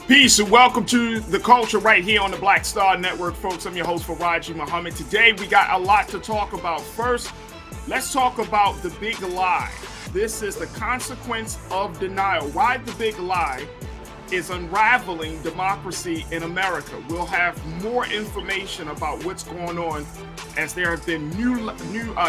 Peace and welcome to The Culture right here on the Black Star Network, folks. I'm your host, Farajii Muhammad. Today, we got a lot to talk about. First, let's talk about the big lie. This is the consequence of denial. Why the big lie is unraveling democracy in America. We'll have more information about what's going on as there have been new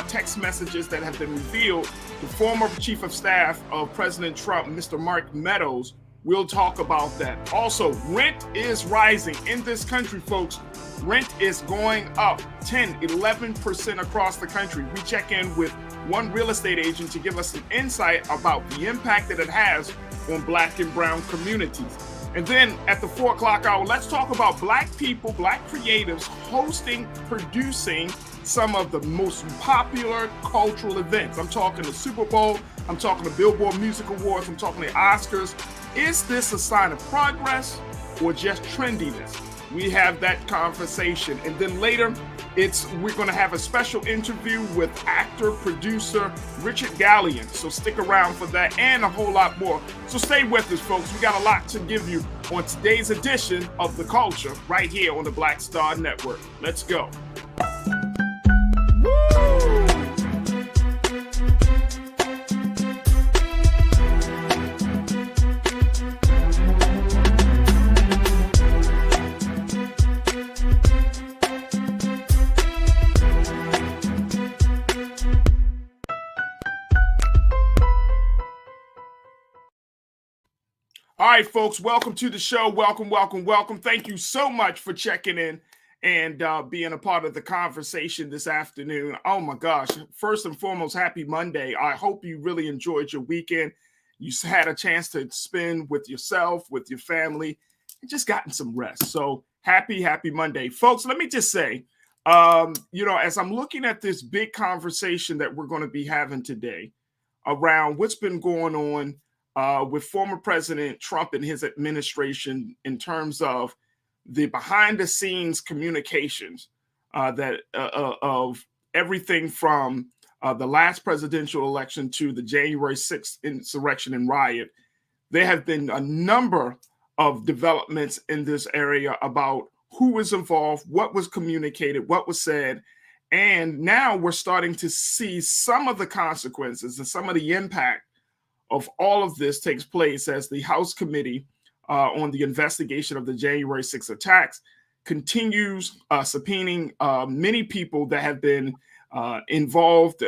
text messages that have been revealed. The former chief of staff of President Trump, Mr. Mark Meadows, we'll talk about that. Also, rent is rising in this country, folks. Rent is going up 10-11% across the country. We check in with one real estate agent to give us some insight about the impact that it has on Black and brown communities. And then at the 4 o'clock hour, let's talk about Black people, Black creatives hosting, producing some of the most popular cultural events. I'm talking the Super Bowl, I'm talking the Billboard Music Awards, I'm talking the Oscars. Is this a sign of progress or just trendiness? We have that conversation. And then later, we're going to have a special interview with actor, producer Richard Gallion. So stick around for that and a whole lot more. So stay with us, folks. We got a lot to give you on today's edition of The Culture right here on the Black Star Network. Let's go. All right, folks, welcome to the show. Welcome. Thank you so much for checking in and being a part of the conversation this afternoon. Oh, my gosh. First and foremost, happy Monday. I hope you really enjoyed your weekend. You had a chance to spend with yourself, with your family, and just gotten some rest. So happy Monday. Folks, let me just say, as I'm looking at this big conversation that we're going to be having today around what's been going on with former President Trump and his administration in terms of the behind-the-scenes communications of everything from the last presidential election to the January 6th insurrection and riot. There have been a number of developments in this area about who was involved, what was communicated, what was said, and now we're starting to see some of the consequences and some of the impact of all of this takes place as the House Committee on the investigation of the January 6th attacks continues subpoenaing many people that have been involved,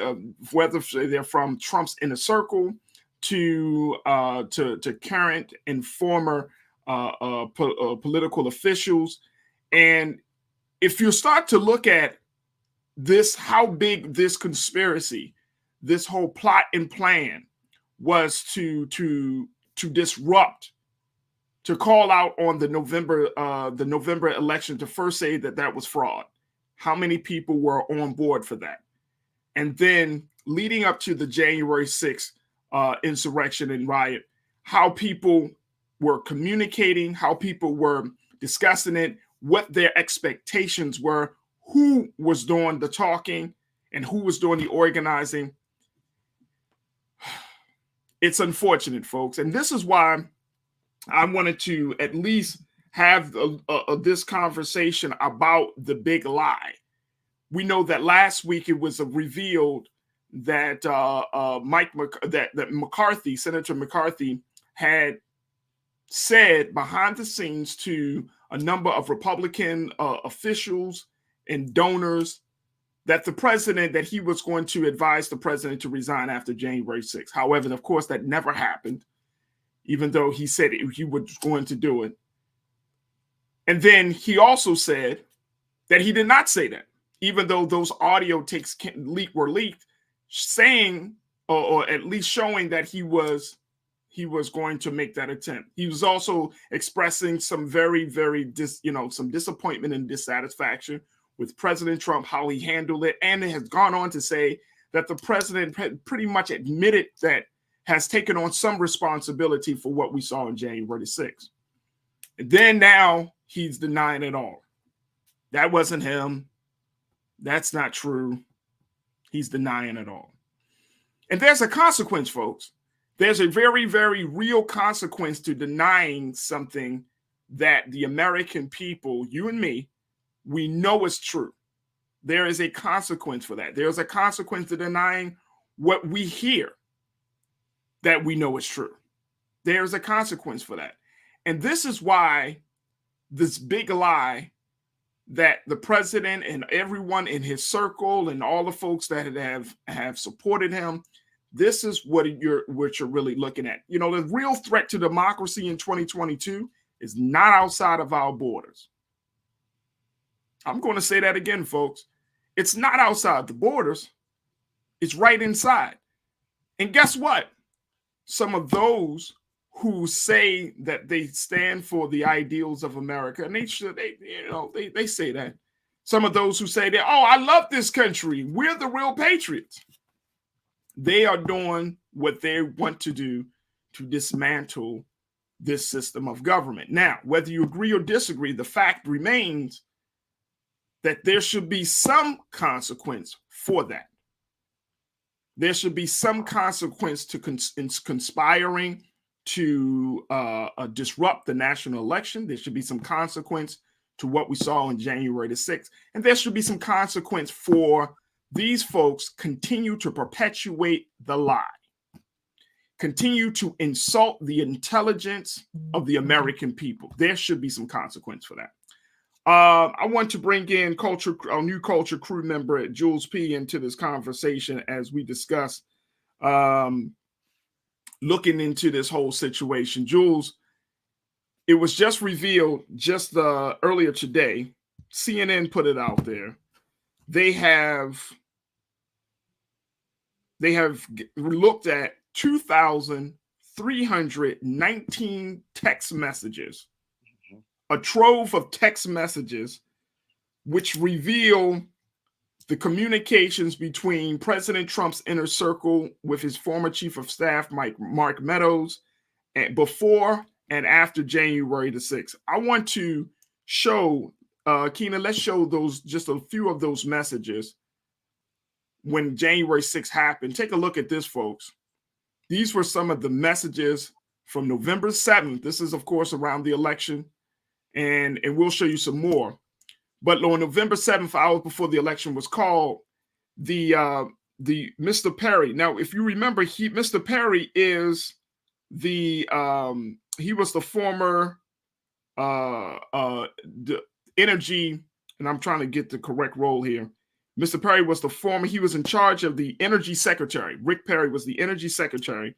whether they're from Trump's inner circle to current and former political officials. And if you start to look at this, how big this conspiracy, this whole plot and plan was to disrupt, to call out on the November election, to first say that was fraud. How many people were on board for that? And then leading up to the January 6th insurrection and riot, how people were communicating, how people were discussing it, what their expectations were, who was doing the talking and who was doing the organizing. It's unfortunate, folks. And this is why I wanted to at least have this conversation about the big lie. We know that last week it was revealed that McCarthy, Senator McCarthy, had said behind the scenes to a number of Republican officials and donors that he was going to advise the president to resign after January 6th. However, of course, that never happened, even though he said he was going to do it. And then he also said that he did not say that, even though those audio tapes were leaked, saying or at least showing that he was going to make that attempt. He was also expressing some very, very some disappointment and dissatisfaction with President Trump, how he handled it, and it has gone on to say that the president pretty much admitted that has taken on some responsibility for what we saw on January 6th. And then now he's denying it all. That wasn't him. That's not true. He's denying it all. And there's a consequence, folks. There's a very, very real consequence to denying something that the American people, you and me, we know is true. There is a consequence for that. There's a consequence to denying what we hear that we know is true. There's a consequence for that. And this is why this big lie that the president and everyone in his circle and all the folks that have supported him, this is what you're really looking at. You know, the real threat to democracy in 2022 is not outside of our borders. I'm going to say that again, folks. It's not outside the borders. It's right inside. And guess what? Some of those who say that they stand for the ideals of America, and they say that. Some of those who say that, oh, I love this country, we're the real patriots. They are doing what they want to do to dismantle this system of government. Now, whether you agree or disagree, the fact remains that there should be some consequence for that. There should be some consequence to conspiring to disrupt the national election. There should be some consequence to what we saw on January the 6th. And there should be some consequence for these folks continue to perpetuate the lie, continue to insult the intelligence of the American people. There should be some consequence for that. I want to bring in our new culture crew member, Jules P, into this conversation as we discuss looking into this whole situation. Jules, it was just revealed just earlier today. CNN put it out there. They have looked at 2,319 text messages, a trove of text messages, which reveal the communications between President Trump's inner circle with his former chief of staff, Mark Meadows, and before and after January the 6th. I want to show, Keenan, let's show just a few of those messages when January 6th happened. Take a look at this, folks. These were some of the messages from November 7th. This is, of course, around the election, and we'll show you some more. But on November 7th, hours before the election was called, the Mr. Perry. Now, if you remember, Mr. Perry is he was the former the energy, and I'm trying to get the correct role here. Mr. Perry was he was in charge of the energy secretary. Rick Perry was the energy secretary.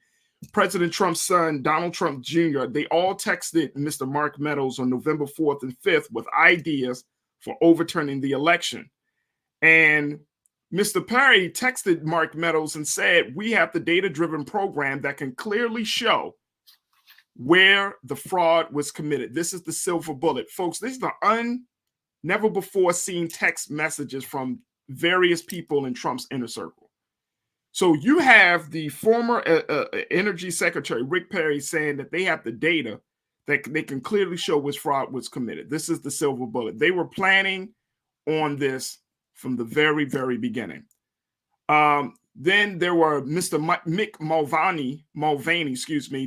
President Trump's son, Donald Trump Jr., they all texted Mr. Mark Meadows on November 4th and 5th with ideas for overturning the election. And Mr. Perry texted Mark Meadows and said, we have the data-driven program that can clearly show where the fraud was committed. This is the silver bullet. Folks, these are never before seen text messages from various people in Trump's inner circle. So you have the former energy secretary, Rick Perry, saying that they have the data that they can clearly show which fraud was committed. This is the silver bullet. They were planning on this from the very, very beginning. Then there were Mr. Mick Mulvaney,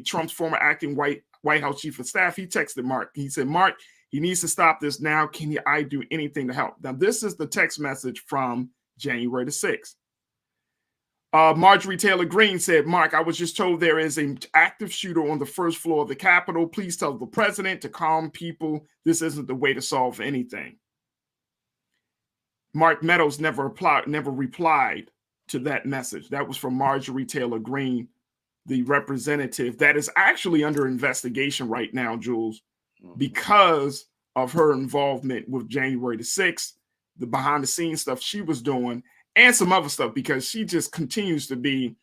Trump's former acting White House chief of staff. He texted Mark. He said, Mark, he needs to stop this now. Can I do anything to help? Now, this is the text message from January the 6th. Marjorie Taylor Greene said, Mark, I was just told there is an active shooter on the first floor of the Capitol. Please tell the president to calm people. This isn't the way to solve anything. Mark Meadows never replied to that message. That was from Marjorie Taylor Greene, the representative that is actually under investigation right now, Jules, because of her involvement with January the 6th, the behind the scenes stuff she was doing, and some other stuff, because she just continues to be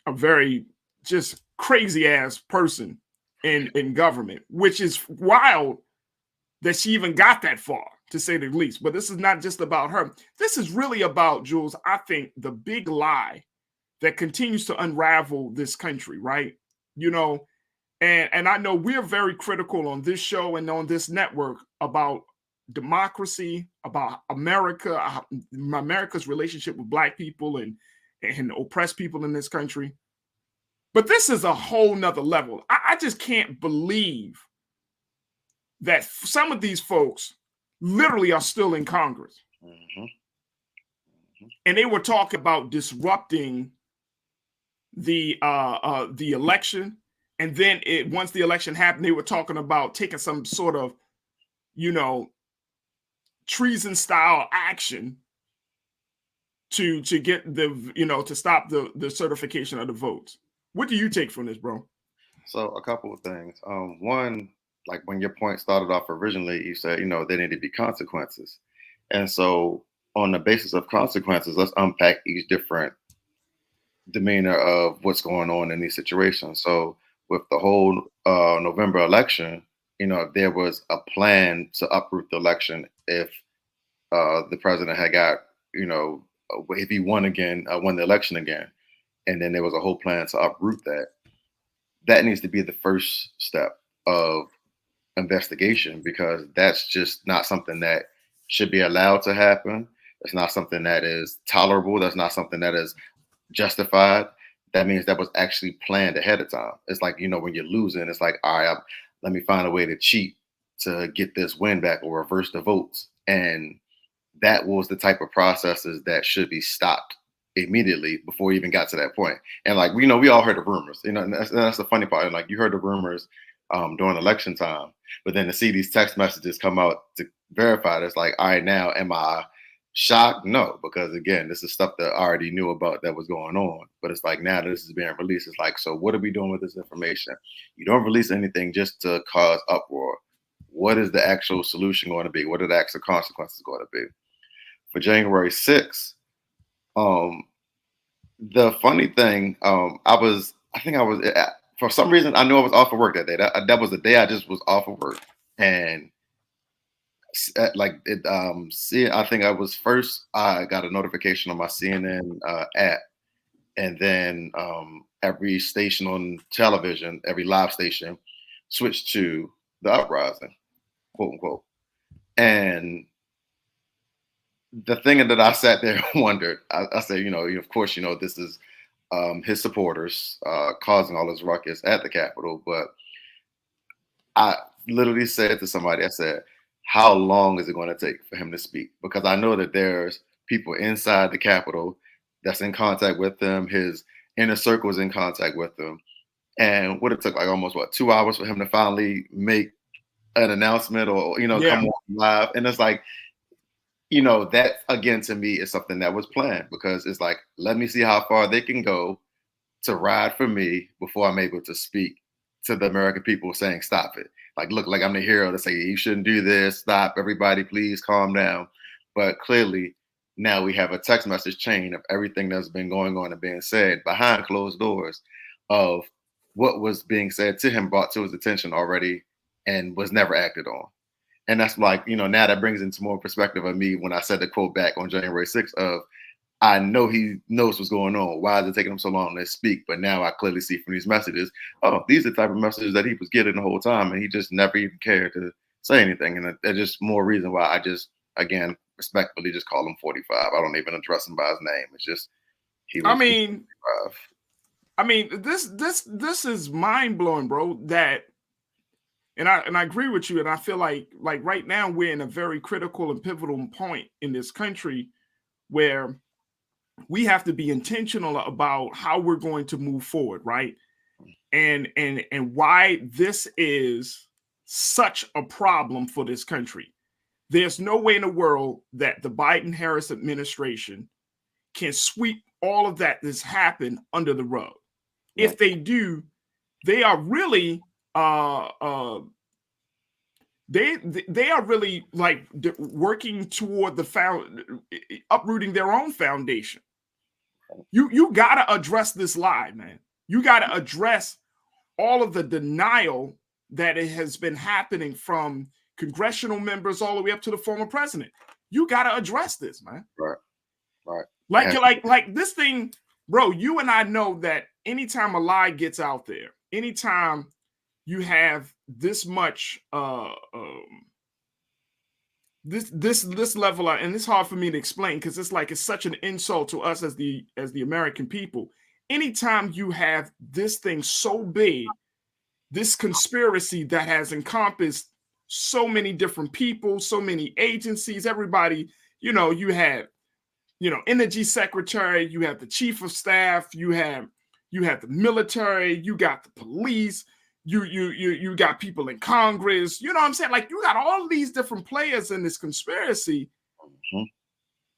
a very just crazy ass person in government, which is wild that she even got that far, to say the least. But this is not just about her. This is really about, Jules, I think, the big lie that continues to unravel this country, right? You know, and I know we're very critical on this show and on this network about democracy, about America, America's relationship with Black people and oppressed people in this country. But this is a whole nother level. I just can't believe that some of these folks literally are still in Congress. Mm-hmm. And they were talking about disrupting the election. And then once the election happened, they were talking about taking some sort of, treason style action to get the, to stop the certification of the votes. What do you take from this, bro? So a couple of things. One, like when your point started off originally, you said, there need to be consequences. And so on the basis of consequences, let's unpack each different demeanor of what's going on in these situations. So with the whole November election, if there was a plan to uproot the election, if the president had got, if he won the election again, and then there was a whole plan to uproot that, that needs to be the first step of investigation, because that's just not something that should be allowed to happen. It's not something that is tolerable. That's not something that is justified. That means that was actually planned ahead of time. It's like, when you're losing, it's like, all right, let me find a way to cheat to get this win back or reverse the votes. And that was the type of processes that should be stopped immediately before we even got to that point. And like, we all heard the rumors, and that's the funny part. And like, you heard the rumors during election time, but then to see these text messages come out to verify this, like, all right, now am I shocked? No, because again, this is stuff that I already knew about that was going on. But it's like, now that this is being released, it's like, so what are we doing with this information? You don't release anything just to cause uproar. What is the actual solution going to be? What are the actual consequences going to be? For January 6th, the funny thing, for some reason, I knew I was off of work that day. That was the day I just was off of work. And I think I got a notification on my CNN app. And then every station on television, every live station switched to the uprising, quote unquote. And the thing that I sat there and wondered, I said, of course, this is his supporters causing all this ruckus at the Capitol. But I literally said to somebody, I said, how long is it going to take for him to speak? Because I know that there's people inside the Capitol that's in contact with him. His inner circle is in contact with him. And what it took, like almost 2 hours for him to finally make an announcement or, come on live. And it's like, that again, to me, is something that was planned, because it's like, let me see how far they can go to ride for me before I'm able to speak to the American people saying, stop it. Like, look, like I'm the hero to say, you shouldn't do this. Stop, everybody, please calm down. But clearly now we have a text message chain of everything that's been going on and being said behind closed doors of what was being said to him, brought to his attention already and was never acted on. And that's like, now that brings into more perspective of me when I said the quote back on January 6th of, I know he knows what's going on. Why is it taking him so long to speak? But now I clearly see from these messages, oh, these are the type of messages that he was getting the whole time. And he just never even cared to say anything. And there's just more reason why I just, again, respectfully just call him 45. I don't even address him by his name. It's just, he was 45. This is mind blowing, bro. That, and I agree with you. And I feel like right now we're in a very critical and pivotal point in this country where we have to be intentional about how we're going to move forward, right? And why this is such a problem for this country. There's no way in the world that the Biden-Harris administration can sweep all of that that's happened under the rug. If they do, they are really they are really like working toward uprooting their own foundation. You got to address this lie, man. You got to address all of the denial that it has been happening from congressional members all the way up to the former president. You got to address this, man. Right. Like this thing, bro, you and I know that anytime a lie gets out there, anytime you have this much this level of, and it's hard for me to explain because it's such an insult to us as the American people. Anytime you have this thing so big, this conspiracy that has encompassed so many different people, so many agencies, everybody, you had, energy secretary, you have the chief of staff, you have the military, you got the police, you got people in Congress, you know what I'm saying? Like, you got all these different players in this conspiracy. Mm-hmm.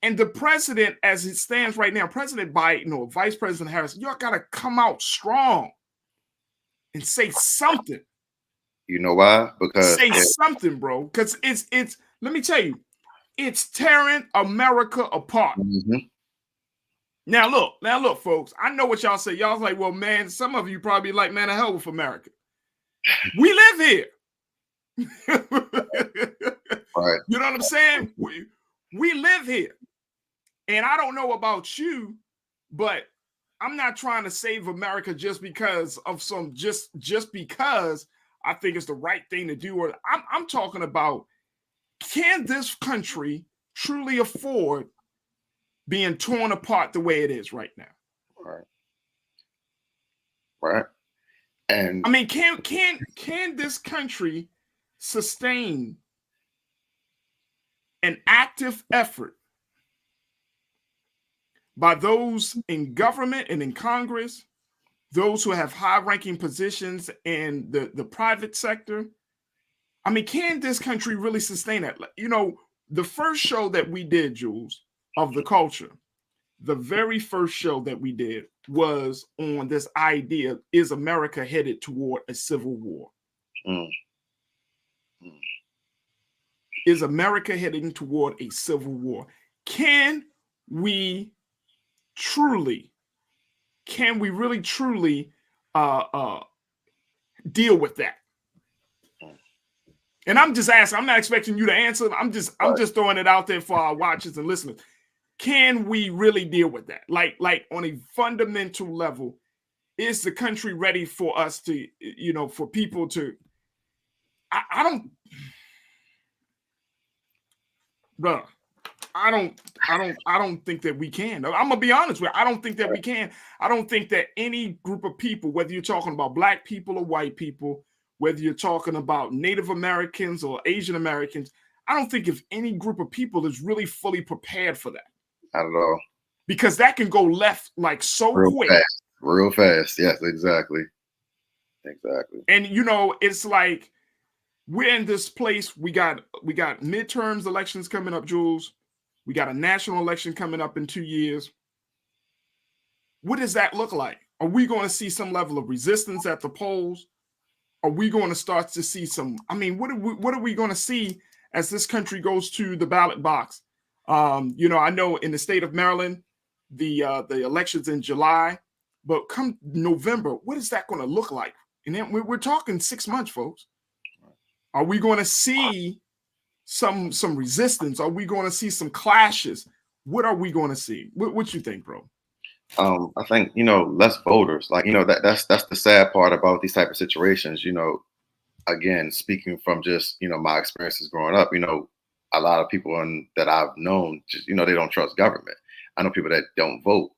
And the president, as it stands right now, President Biden or Vice President Harris, y'all got to come out strong and say something. You know why? Because say something, bro. Because it's. Let me tell you, it's tearing America apart. Mm-hmm. Now look, folks. I know what y'all say. Y'all's like, well, man. Some of you probably like, man, the hell with America. We live here. Right. You know what I'm saying? We live here. And I don't know about you, but I'm not trying to save America just because of just because I think it's the right thing to do. Or I'm talking about, can this country truly afford being torn apart the way it is right now? Right. And I mean, can this country sustain an active effort by those in government and in Congress, those who have high-ranking positions in the private sector? I mean, can this country really sustain that? The first show that we did, Jules, of The Culture, the very first show that we did was on this idea, is America headed toward a civil war? Is America heading toward a civil war? Can we really truly deal with that? And I'm just asking, I'm not expecting you to answer. I'm just throwing it out there for our watchers and listeners. Can we really deal with that? Like on a fundamental level, is the country ready for us to, for people to, I don't think that we can. I'm gonna be honest with you. I don't think that we can. I don't think that any group of people, whether you're talking about black people or white people, whether you're talking about Native Americans or Asian Americans, I don't think if any group of people is really fully prepared for that. Not at all. Because that can go left like so quick. Real fast. Yes, exactly. And it's like we're in this place. We got midterms elections coming up, Jules. We got a national election coming up in 2 years. What does that look like? Are we going to see some level of resistance at the polls? Are we going to start to see some? I mean, what are we going to see as this country goes to the ballot box? I know in the state of Maryland, the election's in July, but come November, what is that going to look like? And then we're talking 6 months, folks. Are we going to see some resistance? Are we going to see some clashes? What are we going to see? What you think, bro? I think less voters. Like that's the sad part about these type of situations. Again, speaking from just my experiences growing up. A lot of people that I've known just they don't trust government. I know people that don't vote.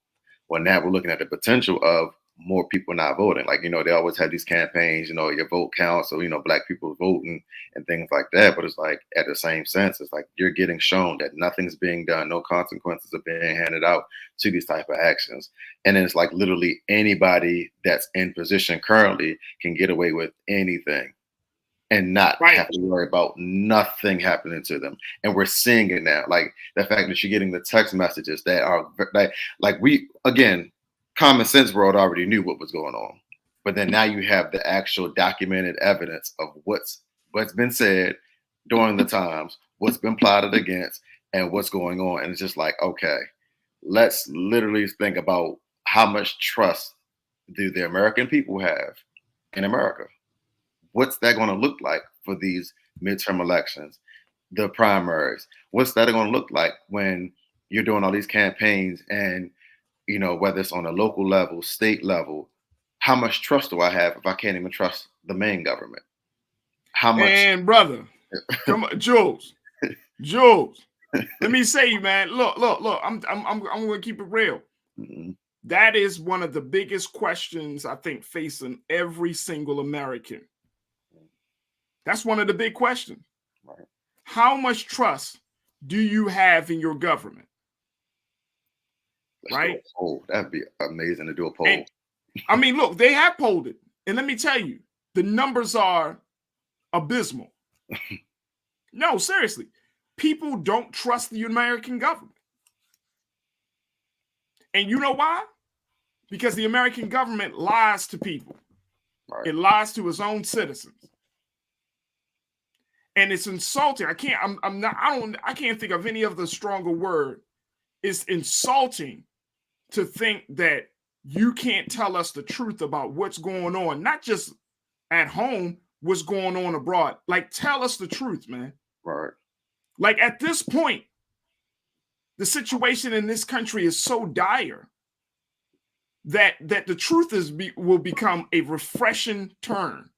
Well, now we're looking at the potential of more people not voting. Like, they always have these campaigns, your vote counts. So, black people voting and things like that. But it's like, at the same sense, it's like you're getting shown that nothing's being done. No consequences are being handed out to these type of actions. And then it's like literally anybody that's in position currently can get away with anything and not have to worry about nothing happening to them. And we're seeing it now. Like the fact that you're getting the text messages that are like we, again, common sense world already knew what was going on. But then now you have the actual documented evidence of what's been said during the times, what's been plotted against, and what's going on. And it's just like, okay, let's literally think about how much trust do the American people have in America? What's that going to look like for these midterm elections, the primaries? What's that going to look like when you're doing all these campaigns and, whether it's on a local level, state level, how much trust do I have if I can't even trust the main government? How much? And brother, come on, Jules, let me say, man, look, I'm going to keep it real. Mm-hmm. That is one of the biggest questions I think facing every single American. That's one of the big questions. Right. How much trust do you have in your government? Let's Right? do a poll. That'd be amazing to do a poll. And, I mean, look, they have polled it. And let me tell you, the numbers are abysmal. No, seriously. People don't trust the American government. And you know why? Because the American government lies to people. Right. It lies to its own citizens. And it's insulting. I can't think of any other stronger word. It's insulting to think that you can't tell us the truth about what's going on, not just at home, what's going on abroad. Like, tell us the truth, man. Right. Like, at this point, the situation in this country is so dire that the truth will become a refreshing turn.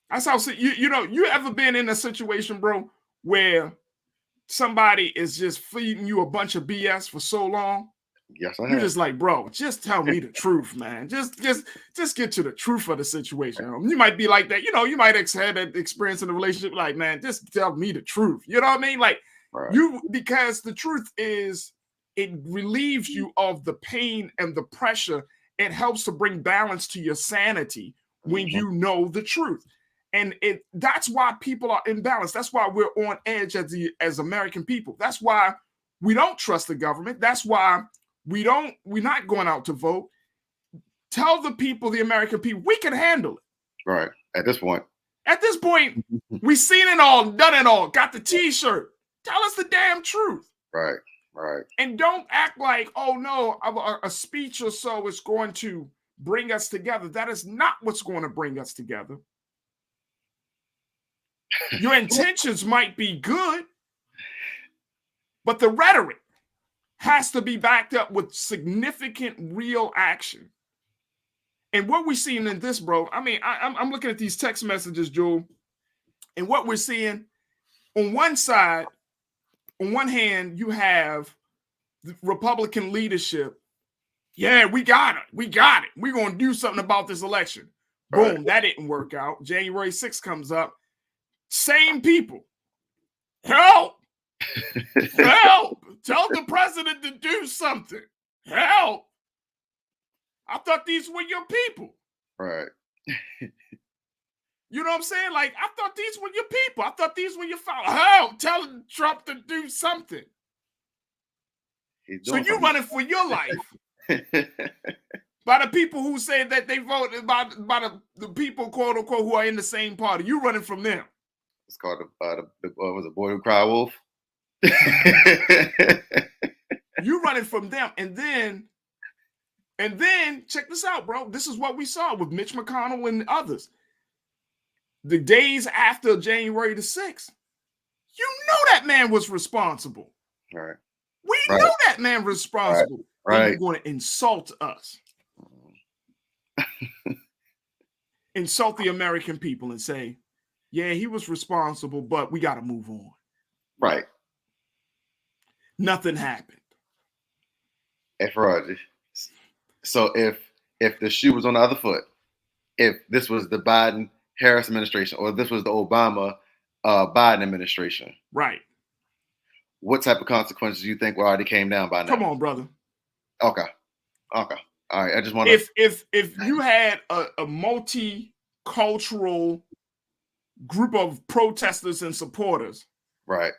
That's how, you ever been in a situation, bro, where somebody is just feeding you a bunch of BS for so long? Yes, I have. You're just like, bro, just tell me the truth, man. Just get to the truth of the situation. You might be like that. You might have had that experience in a relationship, like, man, just tell me the truth. You know what I mean? Like, right. Because the truth is, it relieves you of the pain and the pressure. It helps to bring balance to your sanity when you know the truth. And that's why people are imbalanced. That's why we're on edge as American people. That's why we don't trust the government. That's why we're not going out to vote. Tell the people, the American people, we can handle it. Right. At this point, we've seen it all, done it all, got the t-shirt. Tell us the damn truth. Right. Right. And don't act like, oh no, a speech or so is going to bring us together. That is not what's going to bring us together. Your intentions might be good, but the rhetoric has to be backed up with significant real action. And what we're seeing in this, bro, I mean, I'm looking at these text messages, Joel, and what we're seeing on one side, on one hand, you have the Republican leadership. Yeah, we got it. We got it. We're going to do something about this election. Boom, that didn't work out. January 6th comes up. Same people. Help! Help! Tell the president to do something. Help! I thought these were your people. Right. You know what I'm saying? Like, I thought these were your people. I thought these were your followers. Help! Tell Trump to do something. So you running for your life. By the people who say that they voted, by the people, quote unquote, who are in the same party. You running from them. It's called was it Boy Who Cried Wolf? You running from them, and then check this out, bro. This is what we saw with Mitch McConnell and others. The days after January the 6th, you know that man was responsible. Right. We know that man was responsible. Right. You're going to insult us, insult the American people, and say, yeah, he was responsible, but we got to move on. Right. Nothing happened. Hey, Farajii. So if the shoe was on the other foot, if this was the Biden-Harris administration, or this was the Obama-Biden administration, right? What type of consequences do you think already came down by now? Come on, brother. Okay. All right. I just want to. If you had a multicultural group of protesters and supporters, right,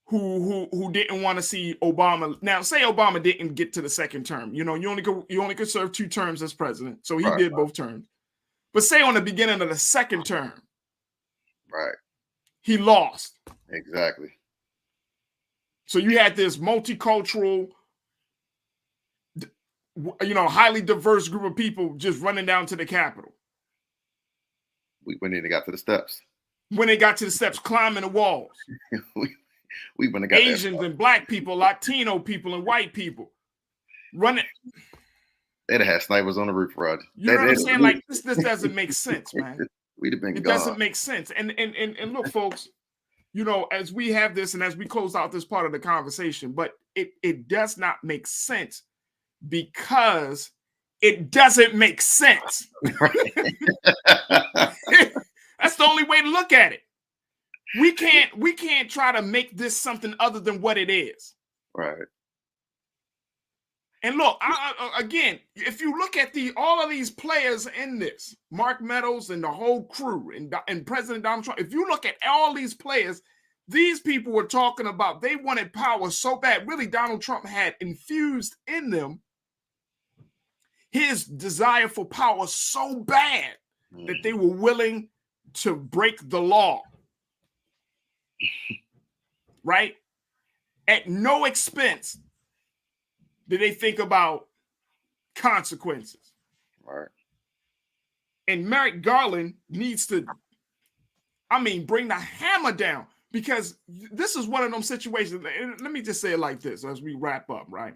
who didn't want to see Obama. Now, say Obama didn't get to the second term. You know, you only could serve 2 terms as president, so he did both terms. But say on the beginning of the second term, right, he lost. Exactly. So you had this multicultural, highly diverse group of people just running down to the Capitol. When they got to the steps. When they got to the steps, climbing the walls. we when they got Asians and black people, Latino people and white people running. They'd have had snipers on the roof, Rod. You know what I'm saying? Like, this doesn't make sense, man. We'd have been It gone. doesn't make sense. And look, folks, as we have this and as we close out this part of the conversation, but it does not make sense because it doesn't make sense. That's the only way to look at it. We can't try to make this something other than what it is. Right. And look, again, if you look at all of these players in this, Mark Meadows and the whole crew and President Donald Trump, if you look at all these players, these people were talking about they wanted power so bad. Really, Donald Trump had infused in them his desire for power so bad that they were willing to break the law. Right? At no expense did they think about consequences. Right. And Merrick Garland needs to, bring the hammer down, because this is one of them situations. Let me just say it like this as we wrap up, right?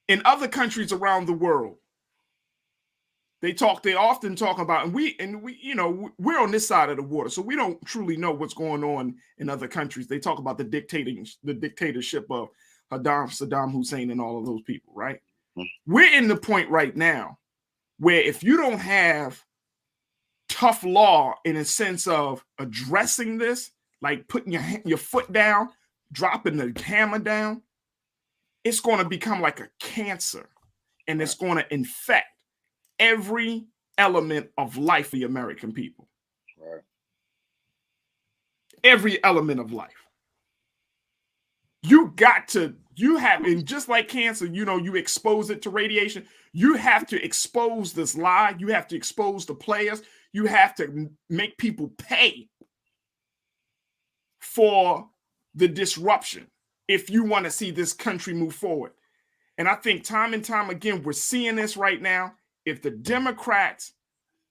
In other countries around the world, they often talk about, and we, we're on this side of the water, so we don't truly know what's going on in other countries. They talk about the dictatorship of Saddam Hussein and all of those people, right? Mm-hmm. We're in the point right now where if you don't have tough law in a sense of addressing this, like putting your foot down, dropping the hammer down, it's going to become like a cancer, and it's going to infect every element of life for the American people. Right. Every element of life. And just like cancer, you expose it to radiation. You have to expose this lie. You have to expose the players. You have to make people pay for the disruption if you want to see this country move forward. And I think time and time again, we're seeing this right now. If the Democrats,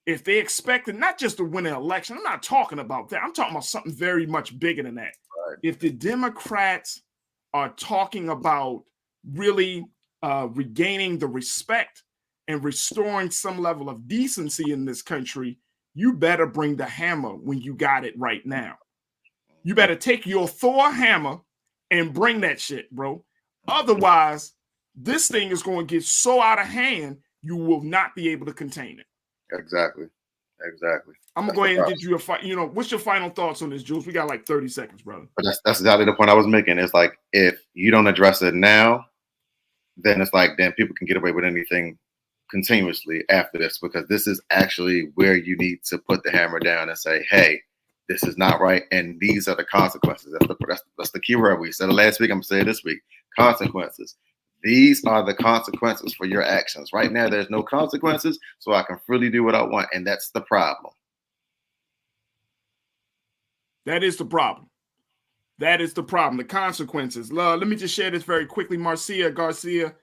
if they expected not just to win an election, I'm not talking about that. I'm talking about something very much bigger than that. Right. If the Democrats are talking about really regaining the respect and restoring some level of decency in this country, you better bring the hammer when you got it right now. You better take your Thor hammer and bring that shit, bro. Otherwise, this thing is going to get so out of hand, you will not be able to contain it. Exactly. I'm gonna go ahead and get you what's your final thoughts on this, Jules? We got like 30 seconds, brother. But that's exactly the point I was making. It's like, if you don't address it now, then it's like, then people can get away with anything continuously after this, because this is actually where you need to put the hammer down and say, hey, this is not right, and these are the consequences. That's the key word. We said it last week, I'm gonna say it this week. Consequences. These are the consequences for your actions. Right now, there's no consequences, so I can freely do what I want, and that's the problem. That is the problem. The consequences. Let me just share this very quickly. Marcia Garcia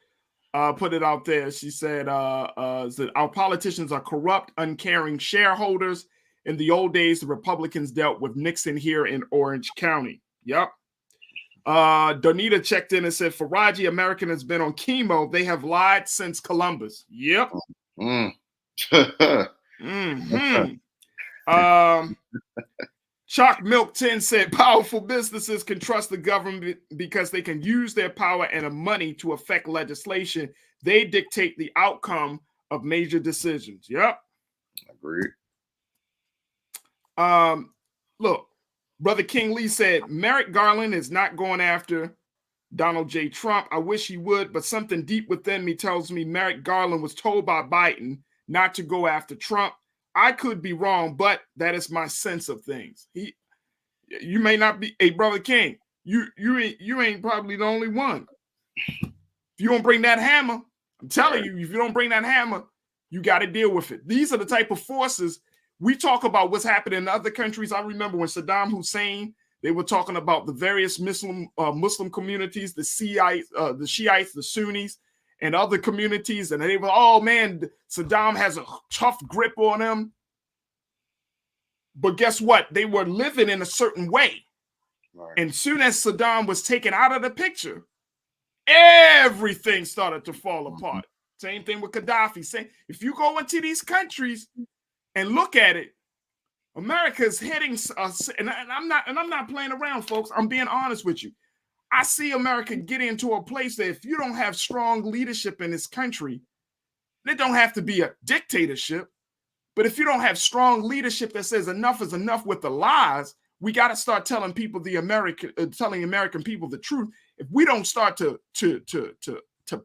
put it out there. She said, that our politicians are corrupt, uncaring shareholders. In the old days, the Republicans dealt with Nixon here in Orange County. Yep. Donita checked in and said, Farajii, American has been on chemo. They have lied since Columbus. Yep. Chalk Milk 10 said, powerful businesses can trust the government because they can use their power and money to affect legislation. They dictate the outcome of major decisions. Yep. Agreed. Look, Brother King Lee said, Merrick Garland is not going after Donald J. Trump. I wish he would, but something deep within me tells me Merrick Garland was told by Biden not to go after Trump. I could be wrong, but that is my sense of things. You may not be. Hey, Brother King, you ain't probably the only one. If you don't bring that hammer, I'm telling you, if you don't bring that hammer, you got to deal with it. These are the type of forces. We talk about what's happening in other countries. I remember when Saddam Hussein, they were talking about the various Muslim communities, the Shiites, the Sunnis, and other communities, and they were, oh man, Saddam has a tough grip on them. But guess what? They were living in a certain way. Right. And soon as Saddam was taken out of the picture, everything started to fall apart. Same thing with Gaddafi. Saying, if you go into these countries and look at it, America's heading, and I'm not playing around, folks. I'm being honest with you. I see America get into a place that if you don't have strong leadership in this country, it don't have to be a dictatorship, But if you don't have strong leadership that says enough is enough with the lies, we got to start telling people telling American people the truth. If we don't start to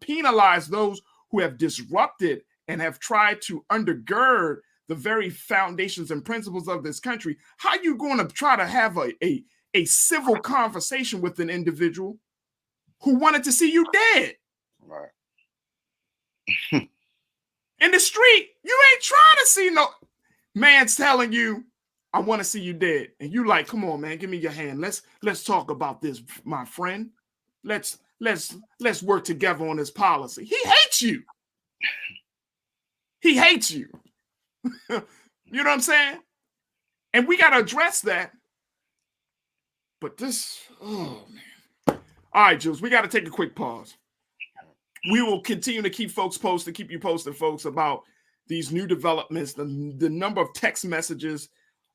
penalize those who have disrupted and have tried to undergird the very foundations and principles of this country, how are you going to try to have a civil conversation with an individual who wanted to see you dead? Right. In the street, you ain't trying to see no man's telling you, I want to see you dead. And you like, come on, man, give me your hand. Let's talk about this, my friend. Let's work together on this policy. He hates you. He hates you. You know what I'm saying? And we got to address that. But this, oh man. All right, Jules, we got to take a quick pause. We will continue to keep folks posted, keep you posted, folks, about these new developments, the number of text messages,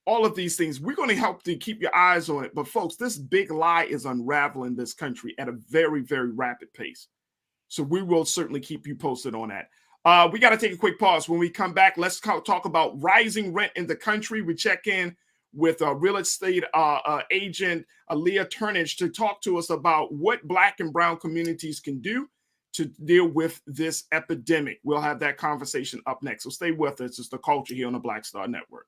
all of these things. We're going to help to keep your eyes on it. But folks, this big lie is unraveling this country at a very, very rapid pace. So we will certainly keep you posted on that. We got to take a quick pause. When we come back, let's talk about rising rent in the country. We check in with a real estate agent, Leah Turnage, to talk to us about what Black and brown communities can do to deal with this epidemic. We'll have that conversation up next. So stay with us. It's The Culture here on the Black Star Network.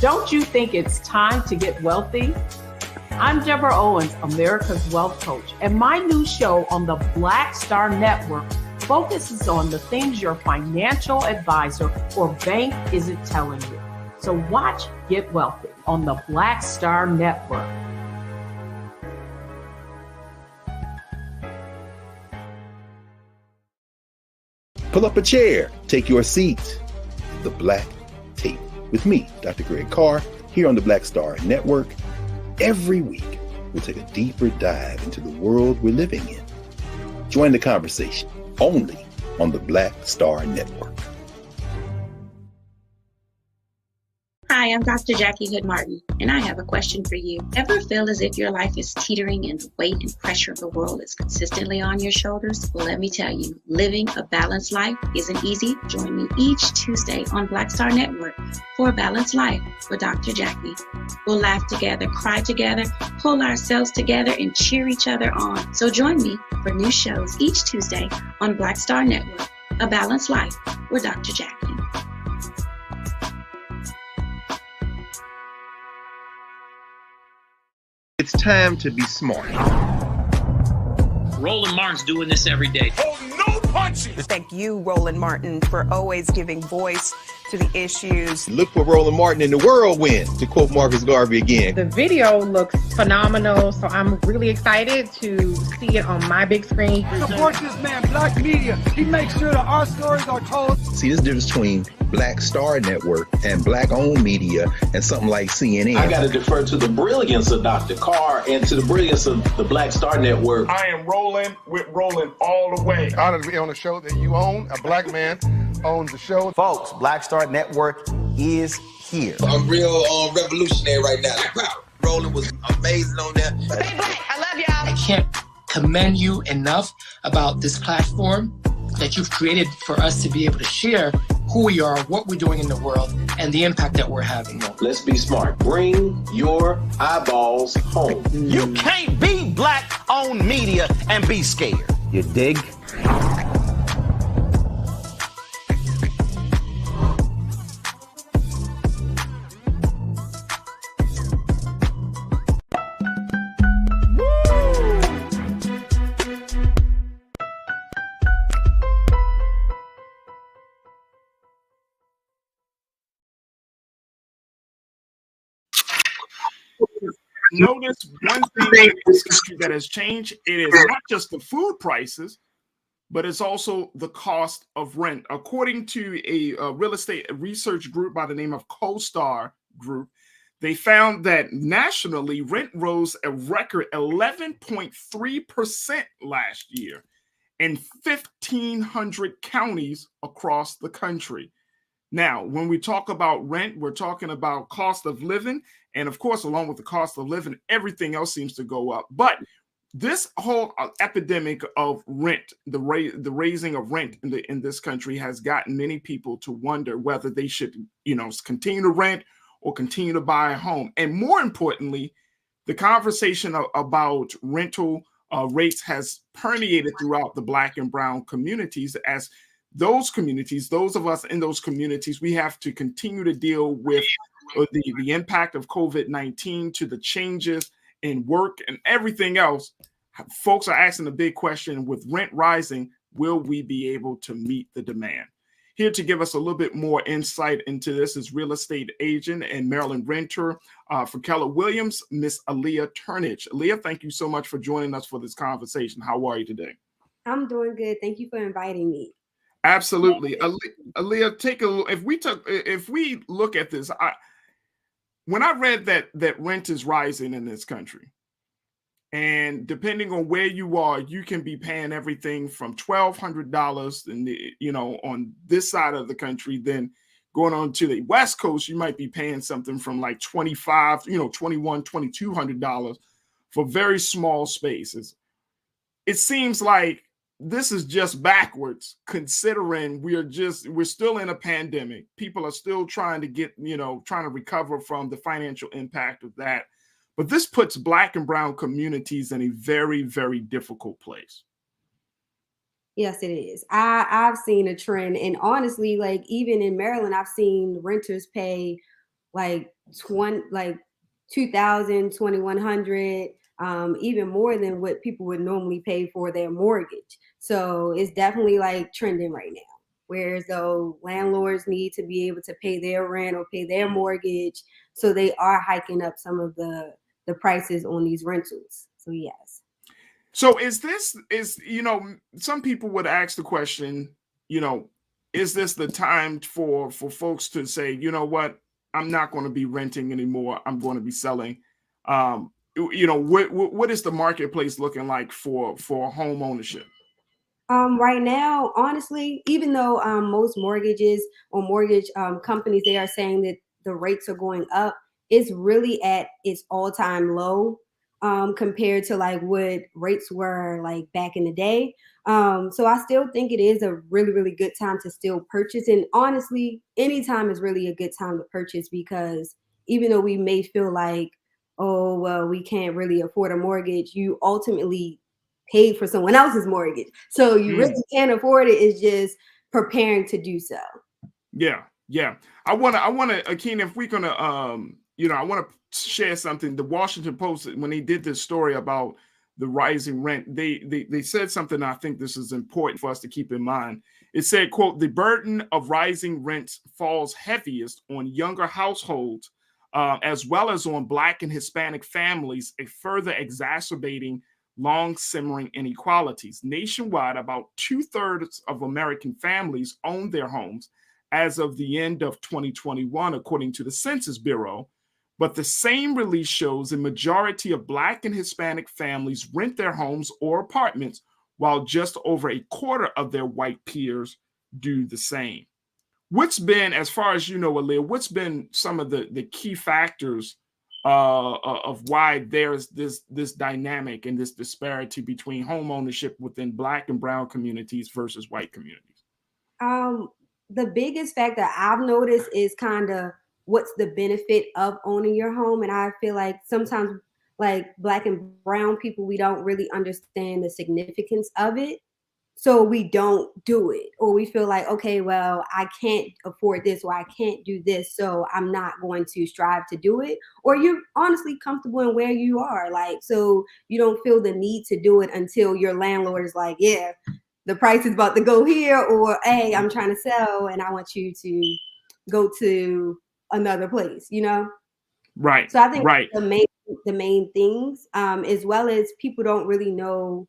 Don't you think it's time to get wealthy? I'm Deborah Owens, America's Wealth Coach, and my new show on the Black Star Network focuses on the things your financial advisor or bank isn't telling you. So watch Get Wealthy on the Black Star Network. Pull up a chair, take your seat. The Black Tape with me, Dr. Greg Carr, here on the Black Star Network. Every week, we'll take a deeper dive into the world we're living in. Join the conversation only on the Black Star Network. Hi, I'm Dr. Jackie Hood Martin, and I have a question for you. Ever feel as if your life is teetering and the weight and pressure of the world is consistently on your shoulders? Well, let me tell you, living a balanced life isn't easy. Join me each Tuesday on Black Star Network for A Balanced Life with Dr. Jackie. We'll laugh together, cry together, pull ourselves together, and cheer each other on. So join me for new shows each Tuesday on Black Star Network, A Balanced Life with Dr. Jackie. It's time to be smart. Roland Martin's doing this every day. Oh, no punching! Thank you, Roland Martin, for always giving voice to the issues. Look for Roland Martin in the whirlwind, to quote Marcus Garvey again. The video looks phenomenal, so I'm really excited to see it on my big screen. Support this man, Black Media. He makes sure that our stories are told. See, there's a difference between Black Star Network and Black-owned media and something like CNN. I got to defer to the brilliance of Dr. Carr and to the brilliance of the Black Star Network. I am rolling with Roland all the way. Honored to be on a show that you own. A Black man owns the show. Folks, Black Star Network is here. I'm real revolutionary right now. Roland was amazing on there. Stay black. I love y'all. I can't commend you enough about this platform that you've created for us to be able to share who we are, what we're doing in the world, and the impact that we're having. Let's be smart. Bring your eyeballs home. You can't be Black-owned media and be scared. You dig? Notice one thing in this country that has changed. It is not just the food prices, but it's also the cost of rent. According to a real estate research group by the name of CoStar Group, they found that nationally rent rose a record 11.3% last year in 1,500 counties across the country. Now, when we talk about rent, we're talking about cost of living. And of course, along with the cost of living, everything else seems to go up. But this whole epidemic of rent, the raising of rent in this country has gotten many people to wonder whether they should, continue to rent or continue to buy a home. And more importantly, the conversation about rental rates has permeated throughout the Black and brown communities. As those communities, those of us in those communities, we have to continue to deal with the impact of COVID-19 to the changes in work and everything else. Folks are asking the big question, with rent rising, will we be able to meet the demand? Here to give us a little bit more insight into this is real estate agent and Maryland renter for Keller Williams, Miss Aaliyah Turnage. Aaliyah, thank you so much for joining us for this conversation. How are you today? I'm doing good. Thank you for inviting me. Absolutely. Aaliyah, if we look at this, when I read that rent is rising in this country, and depending on where you are, you can be paying everything from $1,200 on this side of the country. Then going on to the West Coast, you might be paying something from like $2,100, $2,200 for very small spaces. It seems like this is just backwards, considering we're still in a pandemic. People are still trying to recover from the financial impact of that. But this puts Black and brown communities in a very, very difficult place. Yes, it is. I've seen a trend, and honestly, like even in Maryland, I've seen renters pay like $2,000, $2,100, even more than what people would normally pay for their mortgage. So it's definitely like trending right now. Whereas though landlords need to be able to pay their rent or pay their mortgage, so they are hiking up some of the prices on these rentals. So yes. So some people would ask the question, is this the time for folks to say, you know what, I'm not going to be renting anymore, I'm going to be selling? What is the marketplace looking like for home ownership? Right now, honestly, even though most mortgages or mortgage companies, they are saying that the rates are going up, it's really at its all-time low compared to like what rates were like back in the day. So I still think it is a really, really good time to still purchase. And honestly, any time is really a good time to purchase, because even though we may feel like, oh, well, we can't really afford a mortgage, you ultimately paid for someone else's mortgage. So you really can't afford it. It's just preparing to do so. Yeah. I want to, Akina, if we're going to, I want to share something. The Washington Post, when they did this story about the rising rent, they said something. I think this is important for us to keep in mind. It said, quote, the burden of rising rents falls heaviest on younger households, as well as on Black and Hispanic families, further exacerbating long simmering inequalities. Nationwide, about 2/3 of American families own their homes as of the end of 2021, according to the Census Bureau. But the same release shows a majority of Black and Hispanic families rent their homes or apartments, while just over a quarter of their white peers do the same. What's been, as far as you know, Aaliyah, what's been some of the key factors of why there's this dynamic and this disparity between home ownership within Black and brown communities versus white communities? The biggest factor I've noticed is kind of what's the benefit of owning your home. And I feel like sometimes like Black and brown people, we don't really understand the significance of it. So we don't do it, or we feel like, okay, well, I can't afford this, or I can't do this, so I'm not going to strive to do it. Or you're honestly comfortable in where you are, like, so you don't feel the need to do it until your landlord is like, yeah, the price is about to go here, or hey, I'm trying to sell and I want you to go to another place, Right. So I think right. the main things, as well as people don't really know.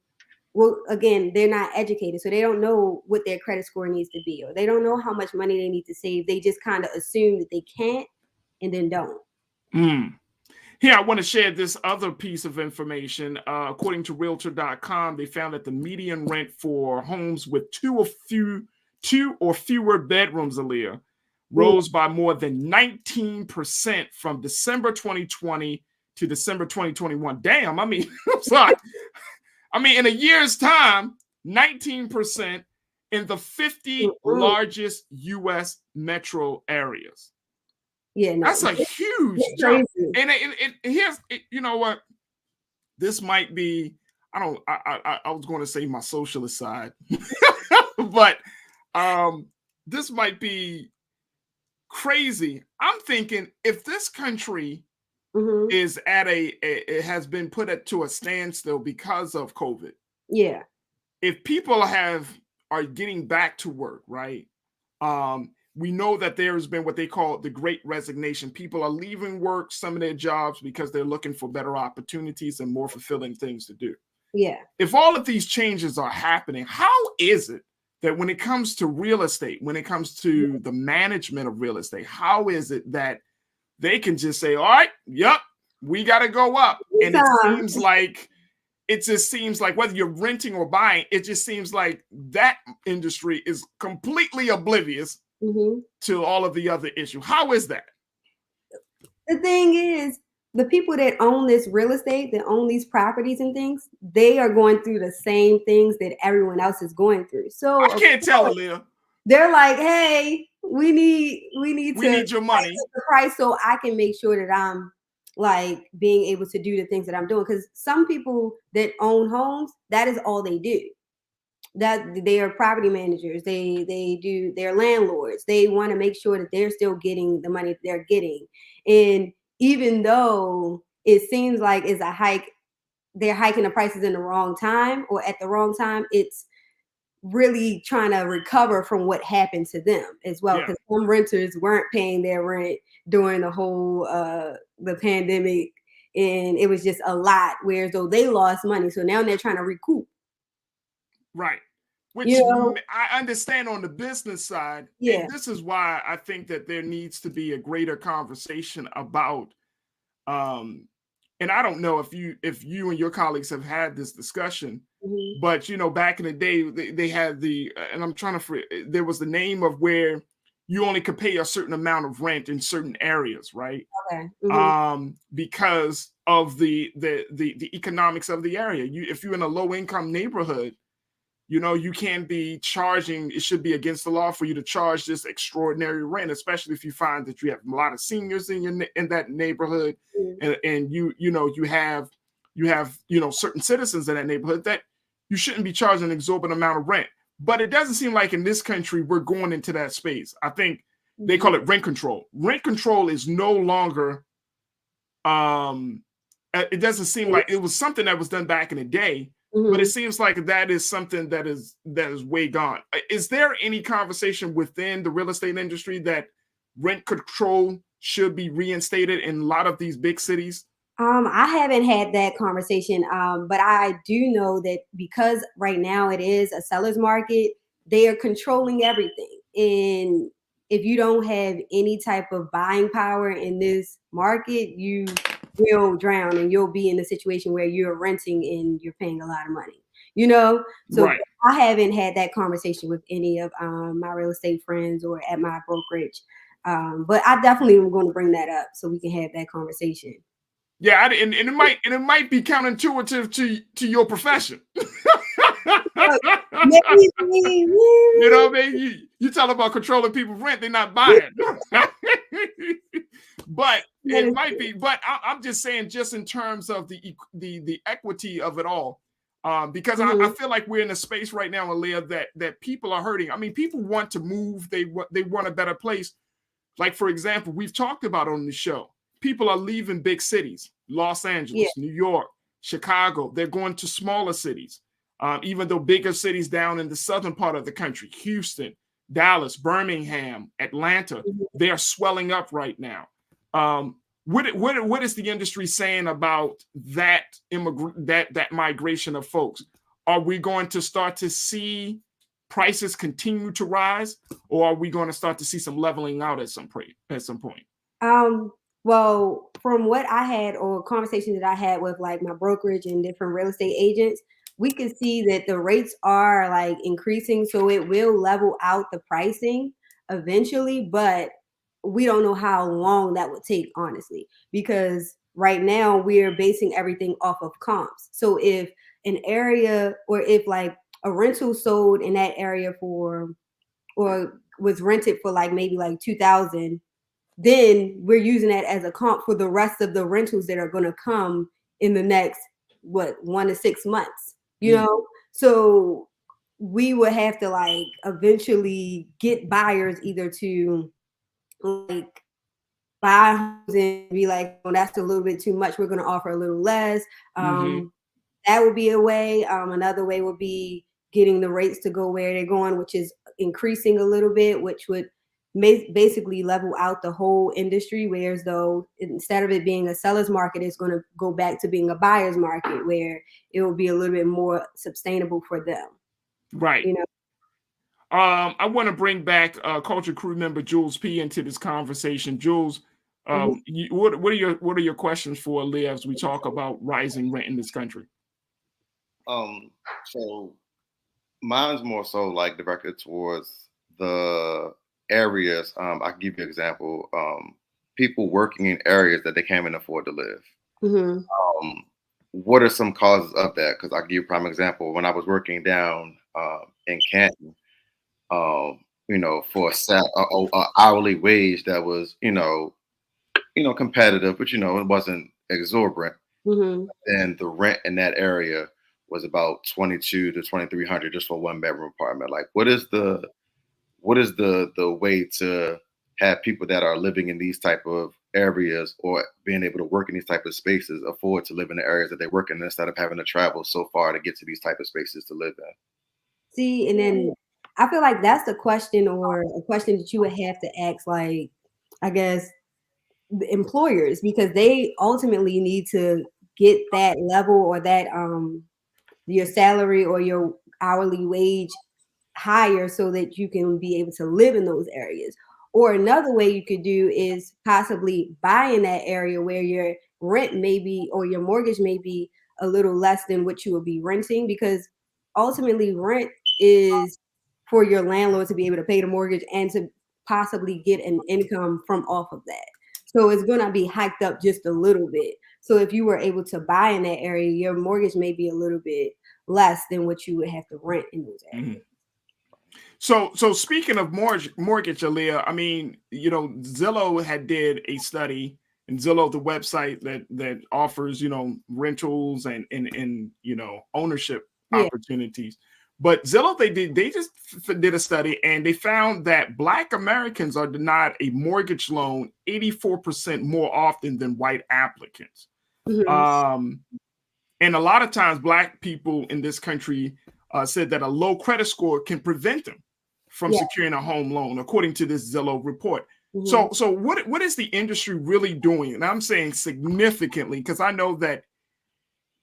Well, again, they're not educated, so they don't know what their credit score needs to be, or they don't know how much money they need to save. They just kind of assume that they can't and then don't. Here, I want to share this other piece of information. According to Realtor.com, they found that the median rent for homes with two or fewer bedrooms, Aaliyah, rose by more than 19% from December 2020 to December 2021. Damn, I mean, I'm sorry. I mean, in a year's time, 19% in the 50 largest U.S. metro areas. Yeah, no, that's a huge jump. And here's, you know what? This might be, I was going to say my socialist side, but this might be crazy. I'm thinking if this country is at it has been put to a standstill because of COVID. Yeah. If people are getting back to work, right? We know that there has been what they call the Great Resignation. People are leaving work, some of their jobs, because they're looking for better opportunities and more fulfilling things to do. Yeah. If all of these changes are happening, how is it that when it comes to real estate, when it comes to the management of real estate, how is it that they can just say, all right, yep, we got to go up? And it just seems like whether you're renting or buying, it just seems like that industry is completely oblivious to all of the other issues. How is that? The thing is, the people that own this real estate, that own these properties and things, they are going through the same things that everyone else is going through. So I can't tell, Aaliyah. They're like, hey, we need your money, the price, so I can make sure that I'm like being able to do the things that I'm doing. Because some people that own homes, that is all they do. That they are property managers, they're landlords. They want to make sure that they're still getting the money they're getting. And even though it seems like it's a hike, they're hiking the prices in the wrong time or at the wrong time, it's really trying to recover from what happened to them as well. Because some renters weren't paying their rent during the whole the pandemic, and it was just a lot, whereas though they lost money. So now they're trying to recoup. Right. Which I understand on the business side. Yeah. And this is why I think that there needs to be a greater conversation about, and I don't know if you and your colleagues have had this discussion, but back in the day, they had and I'm trying to, there was the name of where you only could pay a certain amount of rent in certain areas, right? Okay. Because of the economics of the area. If you're in a low income neighborhood, you can't be charging. It should be against the law for you to charge this extraordinary rent, especially if you find that you have a lot of seniors in that neighborhood, and you have certain citizens in that neighborhood that you shouldn't be charging an exorbitant amount of rent. But it doesn't seem like in this country we're going into that space. I think they call it rent control. Rent control is no longer. It doesn't seem like it was something that was done back in the day. But it seems like that is something that is way gone. Is there any conversation within the real estate industry that rent control should be reinstated in a lot of these big cities? I haven't had that conversation, but I do know that because right now it is a seller's market, they are controlling everything. And if you don't have any type of buying power in this market, you will drown, and you'll be in a situation where you're renting and you're paying a lot of money, So right. I haven't had that conversation with any of my real estate friends or at my brokerage, but I definitely am going to bring that up so we can have that conversation. Yeah, and it might be counterintuitive to your profession. Maybe. You tell about controlling people's rent, they're not buying. But it might be. But I'm just saying, just in terms of the equity of it all, because I feel like we're in a space right now, Aaliyah, that people are hurting. I mean, people want to move. They want a better place. Like, for example, we've talked about on the show, people are leaving big cities, Los Angeles, New York, Chicago. They're going to smaller cities, even though bigger cities down in the southern part of the country, Houston, Dallas, Birmingham, Atlanta, they are swelling up right now. What is the industry saying about that that migration of folks? Are we going to start to see prices continue to rise, or are we going to start to see some leveling out at some point? Well, from what I had or conversations that I had with like my brokerage and different real estate agents, we could see that the rates are like increasing, so it will level out the pricing eventually. But we don't know how long that would take, honestly, because right now we're basing everything off of comps. So if an area, or if like a rental sold in that area for, or was rented for like maybe like 2,000, then we're using that as a comp for the rest of the rentals that are going to come in the next 1 to 6 months, you know? So we would have to like eventually get buyers either to like buy homes and be like, oh, that's a little bit too much, we're going to offer a little less. That would be a way. Another way would be getting the rates to go where they're going, which is increasing a little bit, which would basically level out the whole industry, whereas though instead of it being a seller's market, it's going to go back to being a buyer's market where it will be a little bit more sustainable for them. Right. You know? I want to bring back Culture Crew member Jules P into this conversation. Jules, what are your questions for Aaliyah as we talk about rising rent in this country? So mine's more so like directed towards the areas. I can give you an example. People working in areas that they can't even afford to live. What are some causes of that? Because I'll give you a prime example. When I was working down in Canton, you know, for a hourly wage that was, you know, competitive, but you know, it wasn't exorbitant. And the rent in that area was about $2,200 to $2,300 just for 1-bedroom apartment. Like, what is the way to have people that are living in these type of areas or being able to work in these type of spaces afford to live in the areas that they work in instead of having to travel so far to get to these type of spaces to live in? See, and then I feel like that's the question, or a question that you would have to ask, like, I guess, the employers, because they ultimately need to get that level or that your salary or your hourly wage higher so that you can be able to live in those areas. Or another way you could do is possibly buy in that area where your rent may be, or your mortgage may be a little less than what you would be renting, because ultimately rent is for your landlord to be able to pay the mortgage and to possibly get an income from off of that. So it's going to be hiked up just a little bit. So if you were able to buy in that area, your mortgage may be a little bit less than what you would have to rent in those areas. So speaking of mortgage, Aaliyah, I mean, you know, Zillow did a study, and Zillow, the website that offers, you know, rentals and you know, ownership opportunities. But Zillow, they just did a study, and they found that Black Americans are denied a mortgage loan 84% more often than white applicants. And a lot of times Black people in this country said that a low credit score can prevent them from securing a home loan, according to this Zillow report. So what is the industry really doing? And I'm saying significantly, because I know that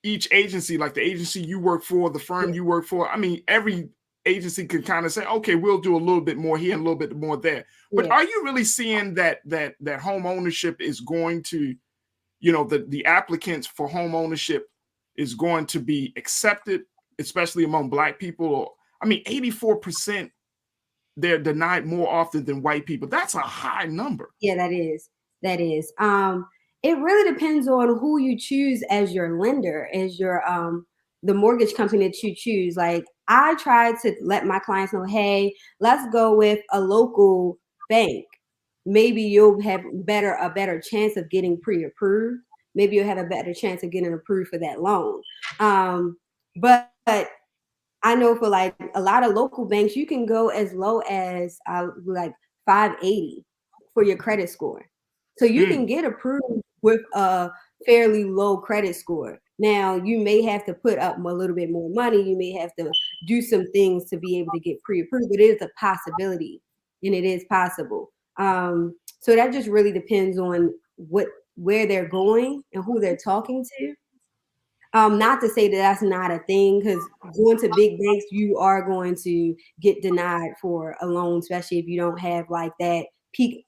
each agency, like the agency you work for, the firm you work for, I mean, every agency can kind of say, okay, we'll do a little bit more here and a little bit more there. But are you really seeing that home ownership is going to, you know, the applicants for home ownership is going to be accepted, especially among Black people? I mean, 84%, they're denied more often than white people. That's a high number. Yeah, that is. It really depends on who you choose as your lender, as your the mortgage company that you choose. Like, I try to let my clients know, hey, let's go with a local bank. Maybe you'll have a better chance of getting pre-approved. Maybe you'll have a better chance of getting approved for that loan. But I know for like a lot of local banks, you can go as low as like 580 for your credit score. So you can get approved with a fairly low credit score. Now, you may have to put up a little bit more money. You may have to do some things to be able to get pre-approved, but it is a possibility, and it is possible. So that just really depends on where they're going and who they're talking to. Not to say that that's not a thing, because going to big banks, you are going to get denied for a loan, especially if you don't have like that peak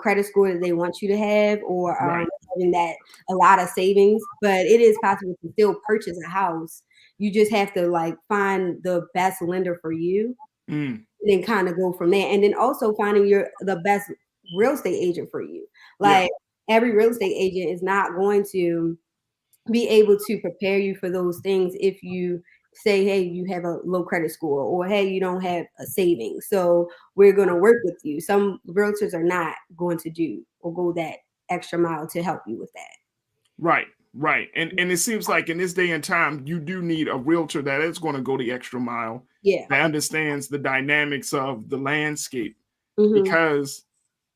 credit score that they want you to have, or having that a lot of savings. But it is possible to still purchase a house. You just have to like find the best lender for you, and then kind of go from there. And then also finding the best real estate agent for you. Like every real estate agent is not going to be able to prepare you for those things if you say, hey, you have a low credit score, or hey, you don't have a savings, so we're going to work with you. Some realtors are not going to do or go that extra mile to help you with that. Right. And it seems like in this day and time, you do need a realtor that is going to go the extra mile, that understands the dynamics of the landscape. Because,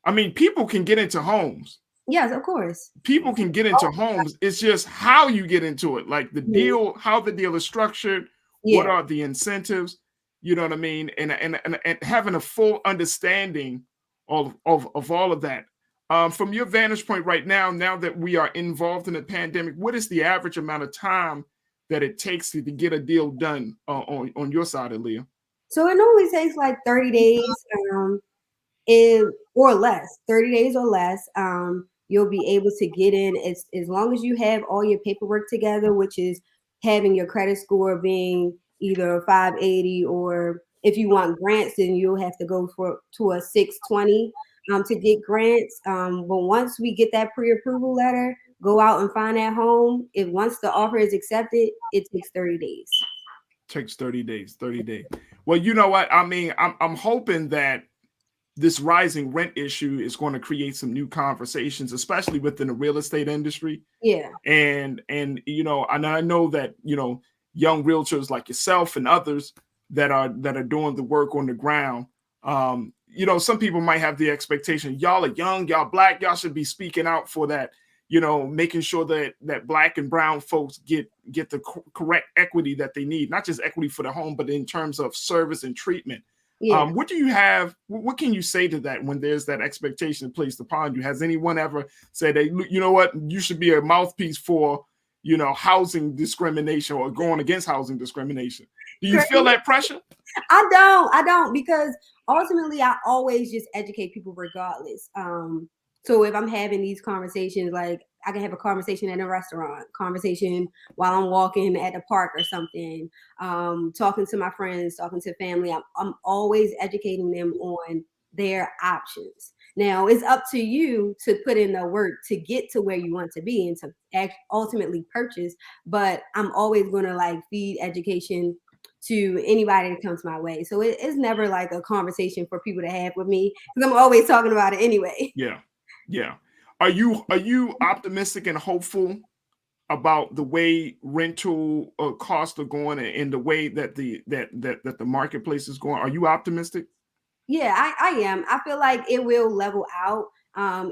I mean, people can get into homes. Yes, of course. People can get into homes. It's just how you get into it, like the deal, how the deal is structured, what are the incentives, you know what I mean? And having a full understanding of all of that. From your vantage point right now that we are involved in a pandemic, what is the average amount of time that it takes to get a deal done on your side, Aaliyah? So it normally takes like 30 days or less, 30 days or less. You'll be able to get in as long as you have all your paperwork together, which is having your credit score being either 580, or if you want grants, then you'll have to go to a 620 to get grants. But once we get that pre-approval letter, go out and find that home. If once the offer is accepted, it takes 30 days. Takes 30 days. Well, you know what? I mean, I'm hoping that this rising rent issue is going to create some new conversations, especially within the real estate industry. Yeah. And you know, and I know that, you know, young realtors like yourself and others that are doing the work on the ground. You know, some people might have the expectation, y'all are young, y'all Black, y'all should be speaking out for that, you know, making sure that Black and brown folks get the correct equity that they need, not just equity for the home, but in terms of service and treatment. Yeah. What do you have? What can you say to that when there's that expectation placed upon you? Has anyone ever said, hey, you know what, you should be a mouthpiece for, you know, housing discrimination or going against housing discrimination? Do you feel that pressure? I don't, because ultimately I always just educate people regardless. So if I'm having these conversations, like I can have a conversation in a restaurant, conversation while I'm walking at the park or something, talking to my friends, talking to family, I'm always educating them on their options. Now it's up to you to put in the work to get to where you want to be and to ultimately purchase. But I'm always going to like feed education to anybody that comes my way. So it's never like a conversation for people to have with me, because I'm always talking about it anyway. Yeah. Are you optimistic and hopeful about the way rental costs are going and the way that the marketplace is going? Are you optimistic? Yeah, I am. I feel like it will level out.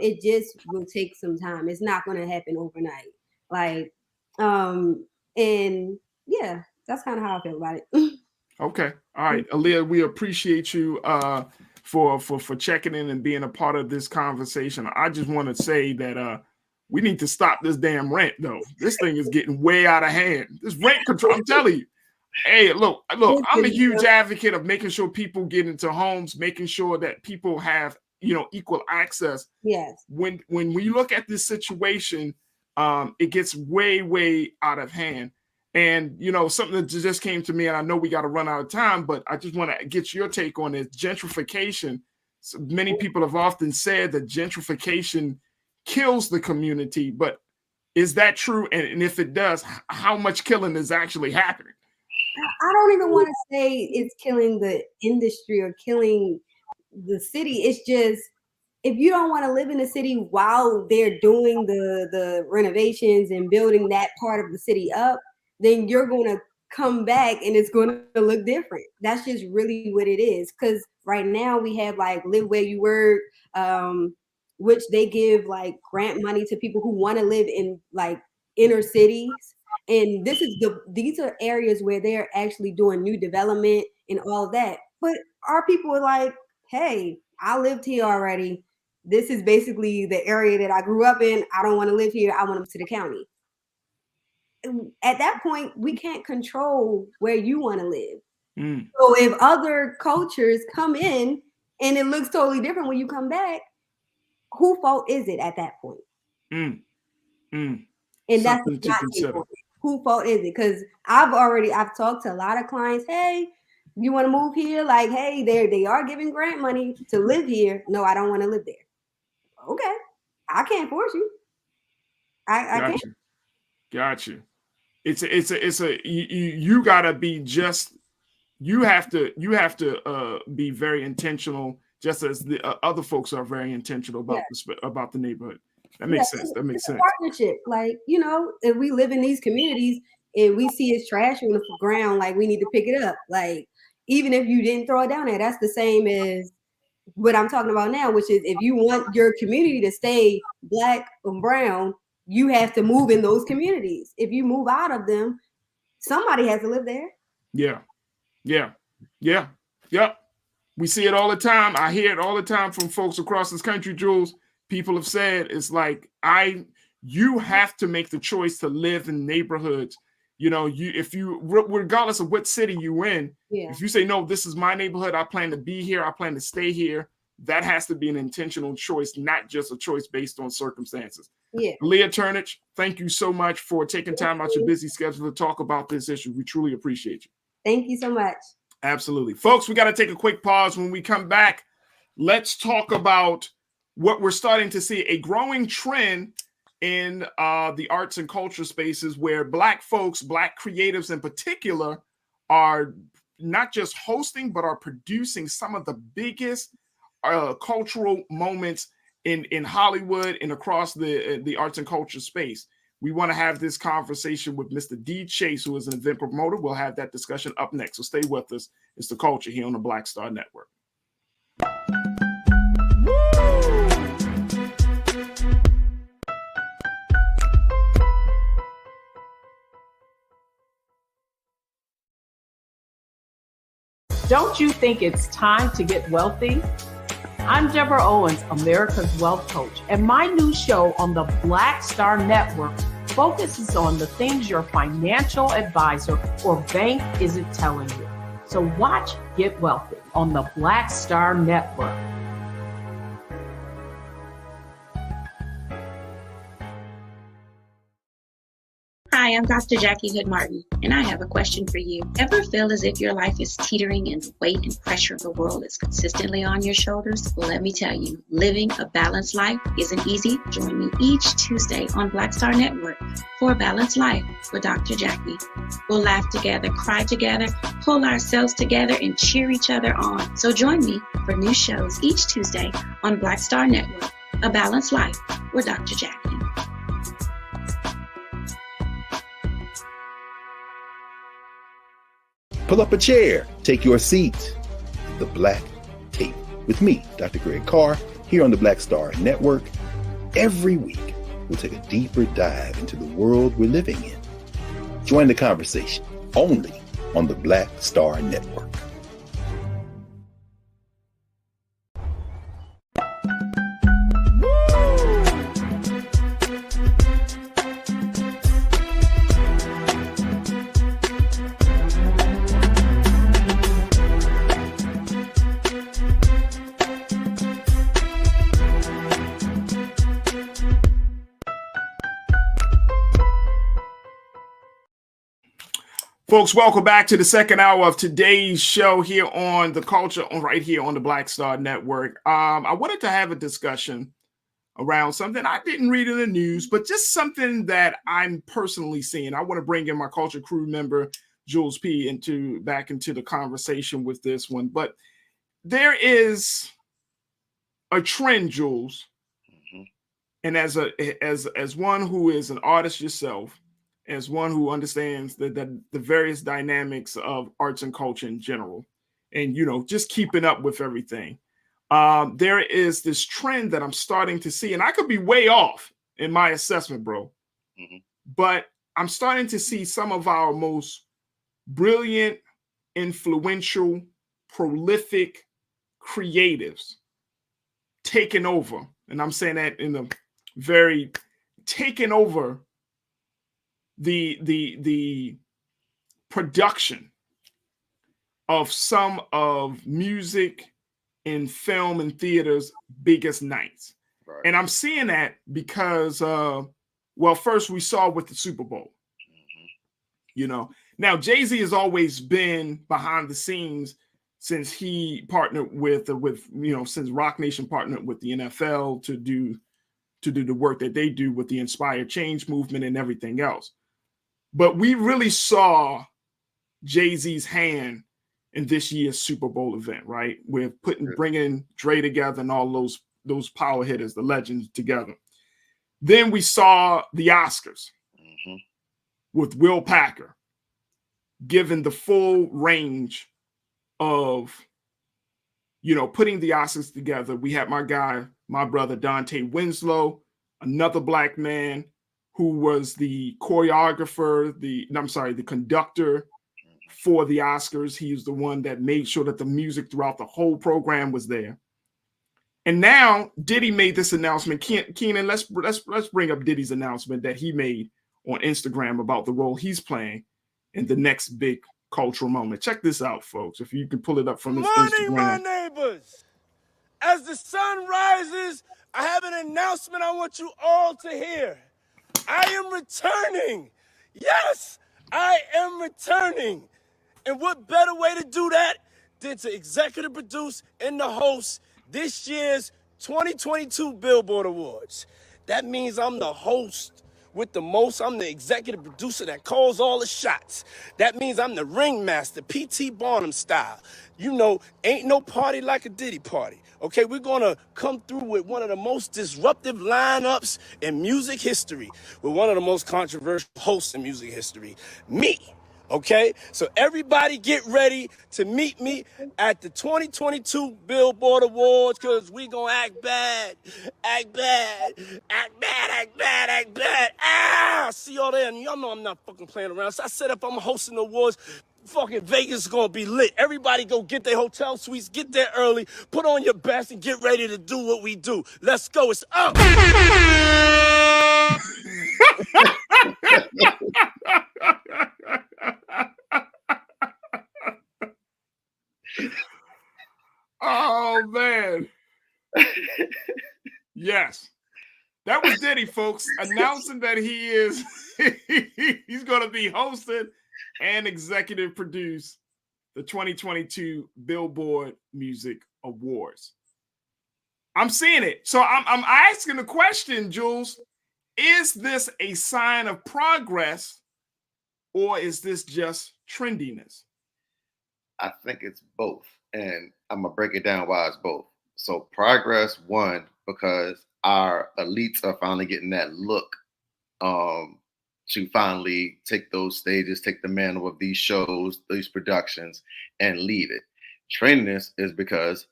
It just will take some time. It's not going to happen overnight. Like, and yeah, that's kind of how I feel about it. Okay. All right. Aaliyah, we appreciate you for checking in and being a part of this conversation. I just want to say that we need to stop this damn rent, though. This thing is getting way out of hand. This rent control, I'm telling you. Hey, look, I'm a huge advocate of making sure people get into homes, making sure that people have, you know, equal access. Yes. When we look at this situation, it gets way out of hand. And, you know, something that just came to me, and I know we got to run out of time, but I just want to get your take on it. Gentrification. So many people have often said that gentrification kills the community, but is that true? And if it does, how much killing is actually happening? I don't even want to say it's killing the industry or killing the city. It's just, if you don't want to live in the city while they're doing the renovations and building that part of the city up, then you're going to come back and it's going to look different. That's just really what it is. Because right now we have like Live Where You Work, which they give like grant money to people who want to live in like inner cities. And these are areas where they're actually doing new development and all that. But our people are like, hey, I lived here already. This is basically the area that I grew up in. I don't want to live here. I want to move to the county. At that point, we can't control where you want to live. So if other cultures come in and it looks totally different when you come back, whose fault is it at that point? And that's not important. Whose fault is it? Because I've talked to a lot of clients. Hey, you want to move here? Like, hey, they are giving grant money to live here. No, I don't want to live there. okay, I can't force you. I can't. Got you. You gotta be just. You have to be very intentional, just as the other folks are very intentional about the neighborhood. That makes sense. That makes sense. Partnership, like, you know, if we live in these communities and we see it's trash on the ground, like we need to pick it up. Like, even if you didn't throw it down there, that's the same as what I'm talking about now, which is if you want your community to stay black and brown, you have to move in those communities. If you move out of them, somebody has to live there. Yeah. We see it all the time. I hear it all the time from folks across this country, Jules. People have said it's like you have to make the choice to live in neighborhoods. You know, regardless of what city you in, if you say, no, this is my neighborhood, I plan to be here, I plan to stay here, that has to be an intentional choice, not just a choice based on circumstances. Leah Turnage, thank you so much for taking time out your busy schedule to talk about this issue. We truly appreciate you. Thank you so much. Absolutely. Folks, we got to take a quick pause. When we come back, let's talk about what we're starting to see, a growing trend in the arts and culture spaces where Black folks, Black creatives in particular, are not just hosting, but are producing some of the biggest cultural moments in Hollywood and across the arts and culture space. We want to have this conversation with Mr. D. Chase, who is an event promoter. We'll have that discussion up next. So stay with us. It's The Culture here on the Black Star Network. Don't you think it's time to get wealthy? I'm Deborah Owens, America's Wealth Coach, and my new show on the Black Star Network focuses on the things your financial advisor or bank isn't telling you. So watch Get Wealthy on the Black Star Network. Hi, I'm Dr. Jackie Hood Martin, and I have a question for you. Ever feel as if your life is teetering and the weight and pressure of the world is consistently on your shoulders? Well, let me tell you, living a balanced life isn't easy. Join me each Tuesday on Black Star Network for A Balanced Life with Dr. Jackie. We'll laugh together, cry together, pull ourselves together, and cheer each other on. So join me for new shows each Tuesday on Black Star Network, A Balanced Life with Dr. Jackie. Pull up a chair, take your seat. The Black Tape with me, Dr. Greg Carr, here on the Black Star Network. Every week, we'll take a deeper dive into the world we're living in. Join the conversation only on the Black Star Network. Folks, welcome back to the second hour of today's show here on The Culture, right here on the Black Star Network. I wanted to have a discussion around something I didn't read in the news, but just something that I'm personally seeing. I want to bring in my culture crew member, Jules P., back into the conversation with this one. But there is a trend, Jules, and as one who is an artist yourself, as one who understands the various dynamics of arts and culture in general, and, you know, just keeping up with everything. There is this trend that I'm starting to see, and I could be way off in my assessment, bro, but I'm starting to see some of our most brilliant, influential, prolific creatives taking over. And I'm saying that in a very taking over the production of some of music and film and theater's biggest nights. Right. And I'm seeing that because, well, first we saw with the Super Bowl, you know. Now, Jay-Z has always been behind the scenes since he partnered with since Rock Nation partnered with the NFL to do the work that they do with the Inspired Change movement and everything else. But we really saw Jay-Z's hand in this year's Super Bowl event, right? With bringing Dre together and all those power hitters, the legends together. Then we saw the Oscars with Will Packer, given the full range of, putting the Oscars together. We had my brother Dante Winslow, another black man who was the choreographer, the conductor for the Oscars. He was the one that made sure that the music throughout the whole program was there. And now Diddy made this announcement. Keenan, let's bring up Diddy's announcement that he made on Instagram about the role he's playing in the next big cultural moment. Check this out, folks. If you can pull it up from his Instagram. My neighbors, as the sun rises, I have an announcement I want you all to hear. I am returning. Yes, I am returning. And what better way to do that than to executive produce and to host this year's 2022 Billboard Awards. That means I'm the host with the most. I'm the executive producer that calls all the shots. That means I'm the ringmaster, P.T. Barnum style. Ain't no party like a Diddy party. Okay, we're gonna come through with one of the most disruptive lineups in music history, with one of the most controversial hosts in music history, me. Okay, so everybody get ready to meet me at the 2022 Billboard Awards, because we gonna act bad. See y'all there, and y'all know I'm not fucking playing around. So I said if I'm hosting the awards, fucking Vegas is gonna be lit. Everybody go get their hotel suites, get there early, put on your best, and get ready to do what we do. Let's go, it's up! Oh man. Yes. That was Diddy, folks, announcing that he's going to be hosted and executive produce the 2022 Billboard Music Awards. I'm seeing it. So I'm asking the question, Jules, is this a sign of progress or is this just trendiness? I think it's both. And I'm going to break it down why it's both. So progress, one, because our elites are finally getting that look to finally take those stages, take the mantle of these shows, these productions, and lead it. Trendiness is because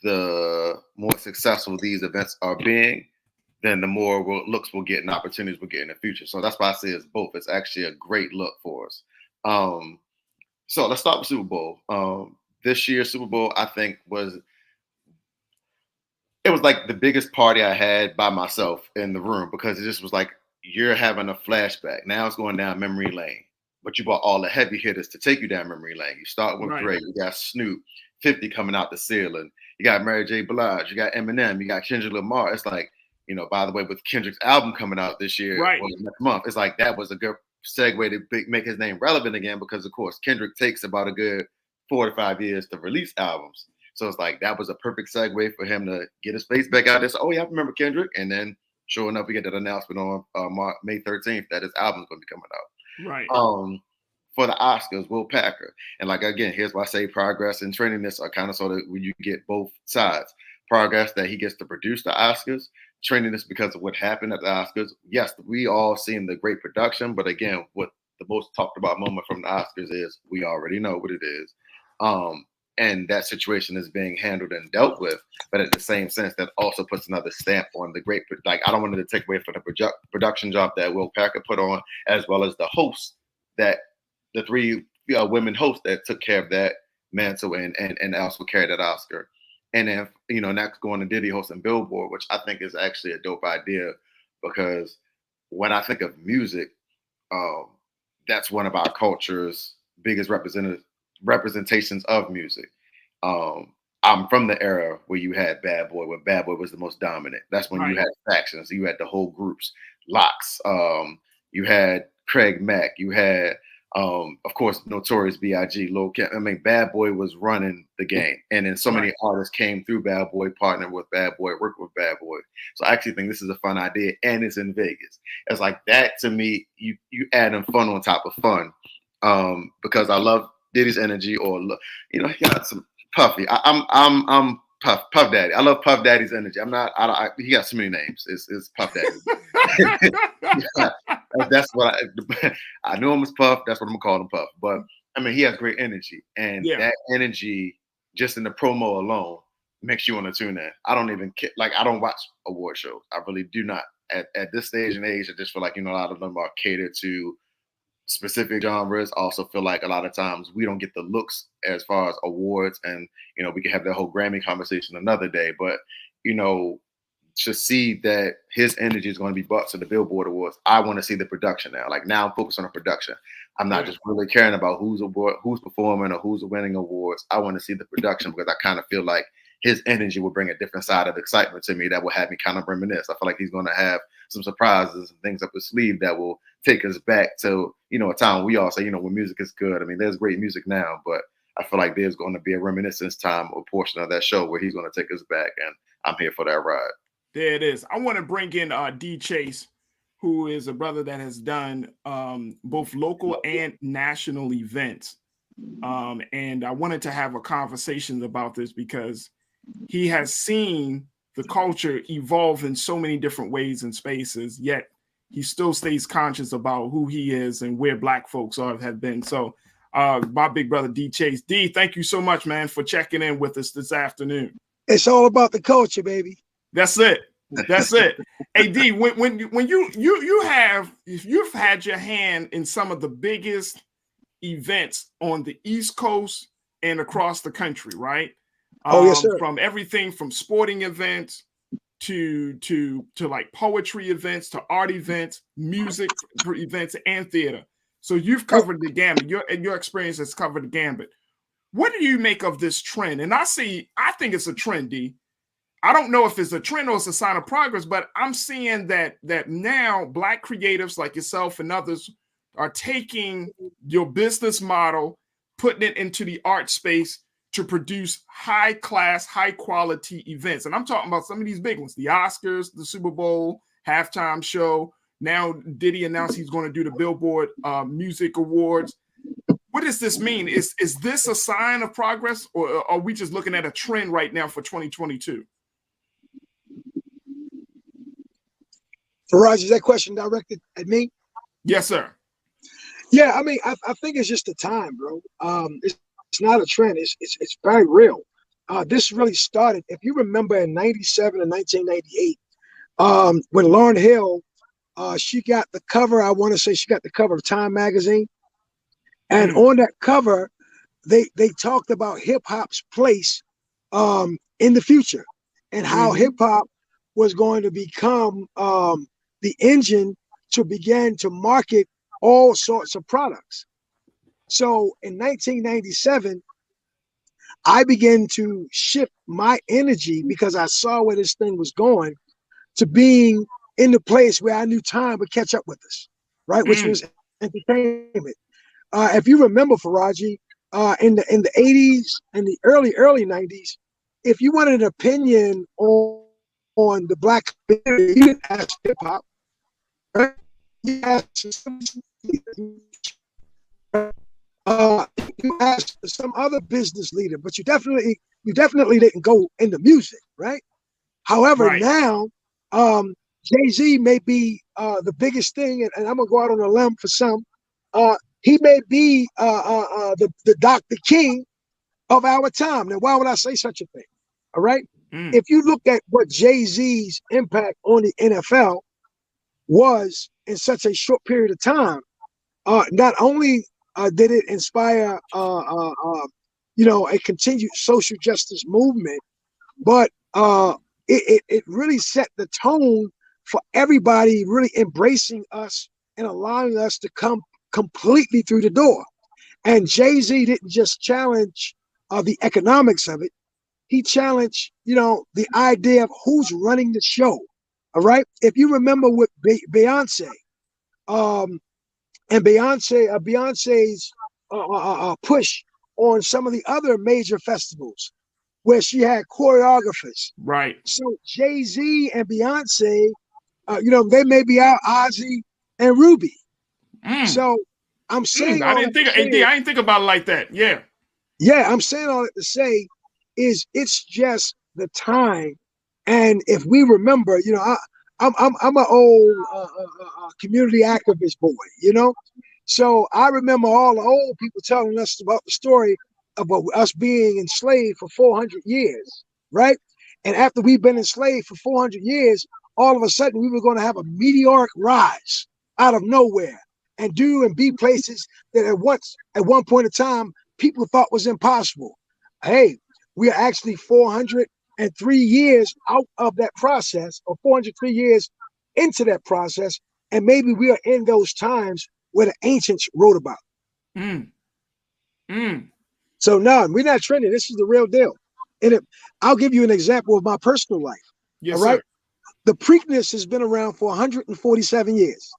the more successful these events are being, then the more looks we'll get and opportunities we'll get in the future. So that's why I say it's both. It's actually a great look for us. So let's start with Super Bowl. This year's Super Bowl, I think, was like the biggest party I had by myself in the room, because it just was like you're having a flashback. Now it's going down memory lane, but you brought all the heavy hitters to take you down memory lane. You start with Dre, you got Snoop, 50 coming out the ceiling. You got Mary J. Blige, you got Eminem, you got Kendrick Lamar. It's like, by the way, with Kendrick's album coming out this year, next month, it's like that was a good segue to make his name relevant again, because of course Kendrick takes about a good 4 to 5 years to release albums. So it's like that was a perfect segue for him to get his face back out there. So, oh yeah, I remember Kendrick. And then sure enough, we get that announcement on May 13th that his album's going to be coming out. Right. For the Oscars, Will Packer. And like, again, here's why I say progress and trendiness are kind of sort of when you get both sides. Progress that he gets to produce the Oscars, trendiness because of what happened at the Oscars. Yes, we all seen the great production, but again, what the most talked about moment from the Oscars is we already know what it is. And that situation is being handled and dealt with, but at the same sense, that also puts another stamp on the great, like, I don't want to take away from the production job that Will Packer put on, as well as the hosts, that the three women hosts that took care of that mantle and also carried that Oscar. And then, next going to Diddy hosting Billboard, which I think is actually a dope idea, because when I think of music, that's one of our culture's biggest representations of music. I'm from the era where you had Bad Boy, where Bad Boy was the most dominant. That's when you had factions. You had the whole groups, Locks. You had Craig Mack. You had Of course, Notorious B.I.G., Lil Kim. I mean, Bad Boy was running the game. And then so many artists came through Bad Boy, partnered with Bad Boy, worked with Bad Boy. So I actually think this is a fun idea, and it's in Vegas. It's like that to me, you adding fun on top of fun. Because I love Diddy's energy, or he got some Puffy. I'm Puff Daddy. I love Puff Daddy's energy. He got so many names. It's Puff Daddy. That's what I knew him as Puff. That's what I'm gonna call him, Puff. But I mean, he has great energy, and that energy, just in the promo alone, makes you want to tune in. I don't even I don't watch award shows. I really do not. At this stage and age, I just feel like a lot of them are catered to specific genres. Also feel like a lot of times we don't get the looks as far as awards, and we can have that whole Grammy conversation another day. But to see that his energy is going to be brought to the Billboard Awards, I want to see the production now. Like, now I'm focused on the production. I'm not just really caring about who's performing or who's winning awards. I want to see the production, because I kind of feel like his energy will bring a different side of excitement to me that will have me kind of reminisce. I feel like he's going to have some surprises and things up his sleeve that will take us back to, a time we all say, when music is good. I mean, there's great music now, but I feel like there's going to be a reminiscence time or portion of that show where he's going to take us back, and I'm here for that ride. There it is. I want to bring in D Chase, who is a brother that has done both local and national events. And I wanted to have a conversation about this because he has seen the culture evolve in so many different ways and spaces, yet he still stays conscious about who he is and where Black folks have been. So my big brother, D Chase. D, thank you so much, man, for checking in with us this afternoon. It's all about the culture, baby. That's it. That's it. Hey, D, when you've had your hand in some of the biggest events on the East Coast and across the country, right? Yes, sir. From everything from sporting events to like poetry events, to art events, music events, and theater. So you've covered the gambit. Your experience has covered the gambit. What do you make of this trend? And I think it's a trend, D. I don't know if it's a trend or it's a sign of progress, but I'm seeing that now Black creatives like yourself and others are taking your business model, putting it into the art space to produce high class, high quality events. And I'm talking about some of these big ones, the Oscars, the Super Bowl, halftime show. Now Diddy announced he's going to do the Billboard Music Awards. What does this mean? Is this a sign of progress, or are we just looking at a trend right now for 2022? Farajii, is that question directed at me? Yes, sir. Yeah, I mean, I think it's just the time, bro. It's not a trend. It's very real. This really started, if you remember, in 97 and 1998, when Lauryn Hill, she got the cover, I want to say she got the cover of Time magazine. And on that cover, they talked about hip hop's place in the future, and how hip hop was going to become the engine to begin to market all sorts of products. So in 1997, I began to shift my energy, because I saw where this thing was going, to being in the place where I knew time would catch up with us, right? Which was entertainment. If you remember, Farajii, in the 80s and the early 90s, if you wanted an opinion on the Black community, you didn't ask hip hop, right? You asked some other business leader, but you definitely didn't go into music, right? However, now Jay-Z may be the biggest thing, and I'm gonna go out on a limb for some. He may be the Dr. King of our time. Now, why would I say such a thing? All right. If you look at what Jay-Z's impact on the NFL was in such a short period of time, not only did it inspire a continued social justice movement, but it really set the tone for everybody really embracing us and allowing us to come completely through the door. And Jay-Z didn't just challenge the economics of it. He challenged, the idea of who's running the show. All right. If you remember with Beyonce, and Beyonce's push on some of the other major festivals where she had choreographers. Right. So Jay-Z and Beyonce, they may be out Ozzy and Ruby. So I'm saying I didn't think about it like that. Yeah. Yeah, I'm saying all that to say is it's just the time. And if we remember, I'm an old community activist boy, so I remember all the old people telling us about the story about us being enslaved for 400 years, right? And after we've been enslaved for 400 years, all of a sudden we were going to have a meteoric rise out of nowhere and do and be places that at one point in time people thought was impossible. Hey, we are actually 403 years out of that process, or 403 years into that process, and maybe we are in those times where the ancients wrote about. So no, we're not trending. This is the real deal. And I'll give you an example of my personal life. Yes, all right. Sir. The Preakness has been around for 147 years.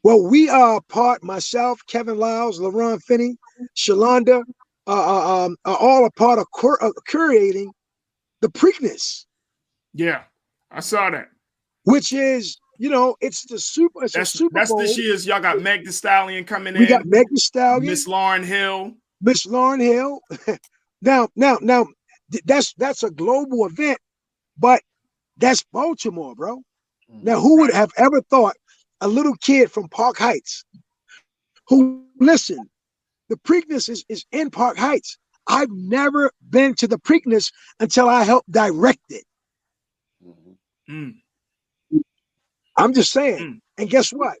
Well, we are myself, Kevin Lyles, LaRon Finney, Shalonda, are all a part of curating the Preakness. Yeah, I saw that. Which is, it's the Super. It's a Super Bowl. That's this year's. Y'all got Meg Thee Stallion coming in. We got Meg Thee Stallion, Miss Lauryn Hill. Miss Lauryn Hill. now, that's a global event, but that's Baltimore, bro. Now, who would have ever thought a little kid from Park Heights who, listen, the Preakness is in Park Heights. I've never been to the Preakness until I helped direct it. I'm just saying. And guess what?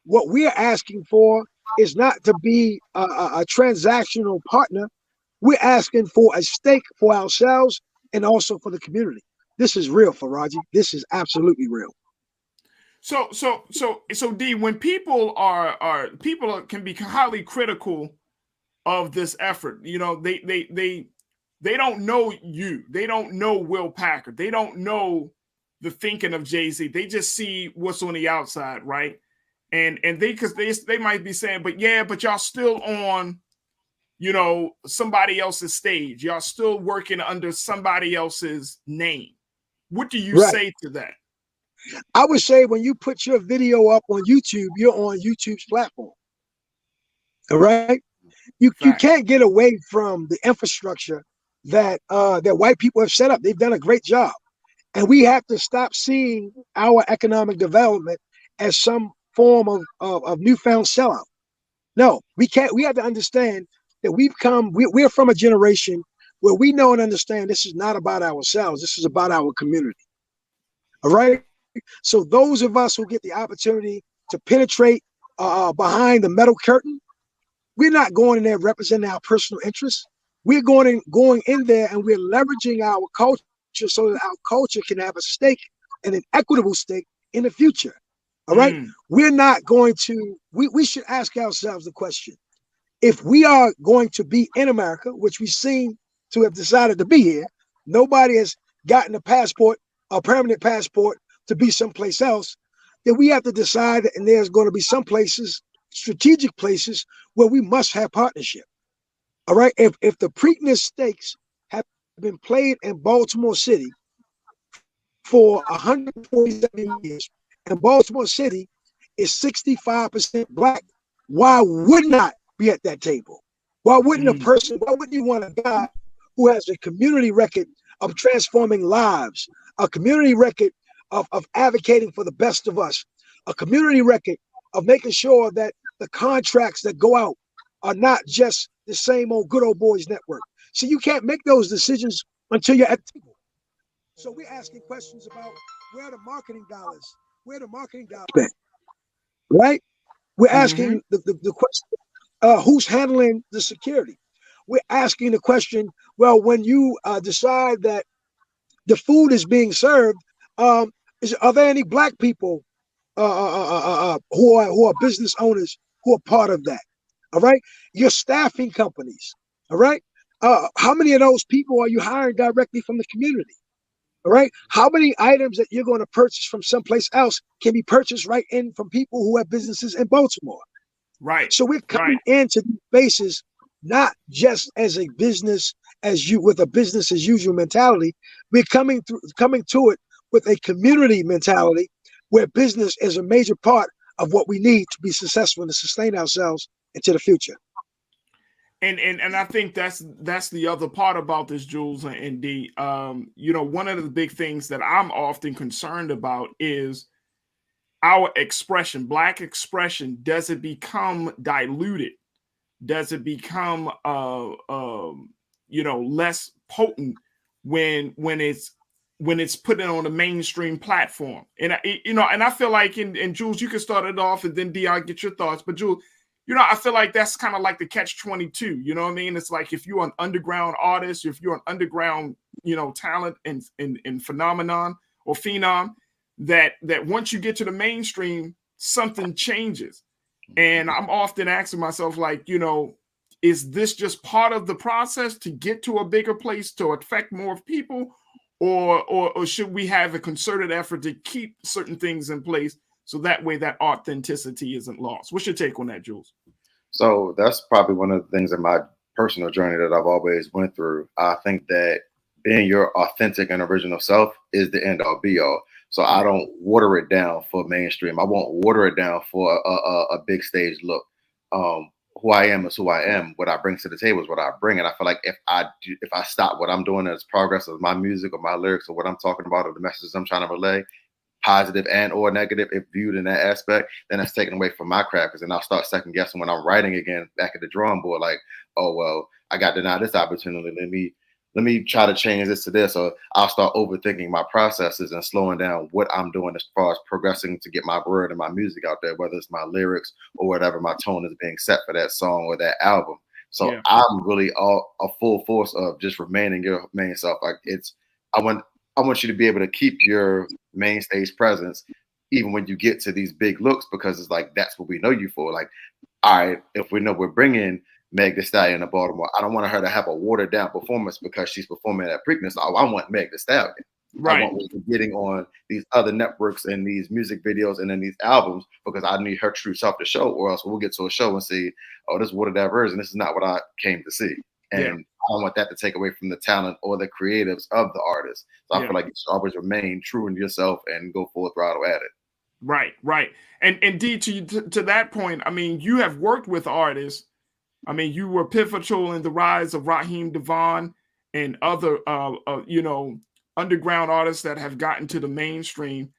What we are asking for is not to be a transactional partner. We're asking for a stake for ourselves and also for the community. This is real, Farajii. This is absolutely real. So D, when people can be highly critical of this effort, they don't know you. They don't know Will Packard. They don't know the thinking of Jay-Z. They just see what's on the outside, right? And they might be saying, but y'all still on, somebody else's stage. Y'all still working under somebody else's name. What do you say to that? I would say when you put your video up on YouTube, you're on YouTube's platform. All right? You can't get away from the infrastructure that white people have set up. They've done a great job. And we have to stop seeing our economic development as some form of newfound sellout. No, we can't. We have to understand that we're from a generation where we know and understand this is not about ourselves. This is about our community. All right? So those of us who get the opportunity to penetrate behind the metal curtain, we're not going in there representing our personal interests. We're going in there and we're leveraging our culture so that our culture can have a stake and an equitable stake in the future. All right. We're not going to, we should ask ourselves the question, if we are going to be in America, which we seem to have decided to be here, nobody has gotten a permanent passport to be someplace else, then we have to decide that, and there's going to be some places, strategic places, where we must have partnership. All right. If the Preakness stakes have been played in Baltimore City for 147 years, and Baltimore City is 65% Black, why would not be at that table? Why wouldn't why wouldn't you want a guy who has a community record of transforming lives, a community record of advocating for the best of us, a community record of making sure that the contracts that go out are not just the same old good old boys network? So you can't make those decisions until you're at the table. So we're asking questions about where the marketing dollars spent, right? We're asking the question, who's handling the security? We're asking the question, well, when you decide that the food is being served, are there any Black people who are business owners who are part of that? All right. Your staffing companies. All right. How many of those people are you hiring directly from the community? All right. How many items that you're going to purchase from someplace else can be purchased right in from people who have businesses in Baltimore? Right. So we're coming into these spaces not just as a business with a business as usual mentality. We're coming to it with a community mentality where business is a major part of what we need to be successful and to sustain ourselves into the future. And I think that's the other part about this, Jules and D. You know, one of the big things that I'm often concerned about is our expression, Black expression. Does it become diluted? Does it become you know, less potent when it's put on a mainstream platform? And you know, and I feel like, and Jules, you can start it off, and then D, I'll get your thoughts. But Jules, you know, I feel like that's kind of like the catch-22. You know what I mean? It's like if you're an underground artist, if you're an underground, you know, talent and phenomenon or phenom, that once you get to the mainstream, something changes. And I'm often asking myself, like, you know, is this just part of the process to get to a bigger place to affect more people, or should we have a concerted effort to keep certain things in place so that way that authenticity isn't lost? What's your take on that, Jules? So that's probably one of the things in my personal journey that I've always went through. I think that being your authentic and original self is the end all be all. So I don't water it down for mainstream. I won't water it down for a big stage look. Who I am is who I am. What I bring to the table is what I bring. And I feel like if I stop what I'm doing as progress of my music or my lyrics or what I'm talking about or the messages I'm trying to relay, positive and or negative, if viewed in that aspect, then that's taken away from my craft. Because then I'll start second guessing when I'm writing again back at the drawing board, like, oh, well, I got denied this opportunity. Let me try to change this to this. Or I'll start overthinking my processes and slowing down what I'm doing as far as progressing to get my word and my music out there, whether it's my lyrics or whatever my tone is being set for that song or that album. So yeah. I'm really a full force of just remaining your main self. Like I want you to be able to keep your main stage presence even when you get to these big looks, because it's like, that's what we know you for. Like, all right, if we know we're bringing Meg Thee Stallion to Baltimore, I don't want her to have a watered down performance because she's performing at Preakness. I want Meg Thee Stallion. Right. I want what we're getting on these other networks and these music videos and then these albums, because I need her true self to show, or else we'll get to a show and see, oh, this is watered down version. This is not what I came to see. And I don't want that to take away from the talent or the creatives of the artist. So I feel like you should always remain true in yourself and go full throttle at it. Right, right. And D, to that point, I mean, you have worked with artists. I mean, you were pivotal in the rise of Raheem Devon and other, you know, underground artists that have gotten to the mainstream.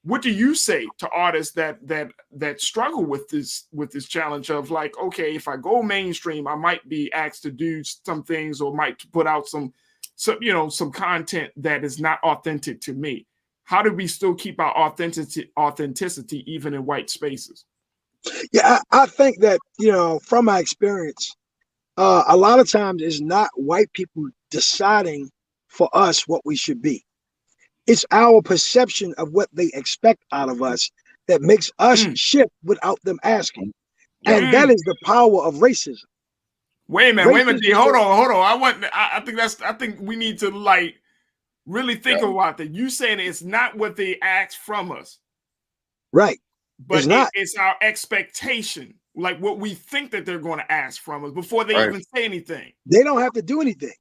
What do you say to artists that struggle with this challenge of like, okay, if I go mainstream, I might be asked to do some things or might put out some you know, some content that is not authentic to me? How do we still keep our authenticity even in white spaces? Yeah, I think that, you know, from my experience, a lot of times it's not white people deciding for us what we should be. It's our perception of what they expect out of us that makes us shift without them asking. And that is the power of racism. Wait a minute, D, hold on. I think we need to like really think about that. You saying it's not what they ask from us. Right. But it's our expectation, like what we think that they're going to ask from us before they even say anything. They don't have to do anything.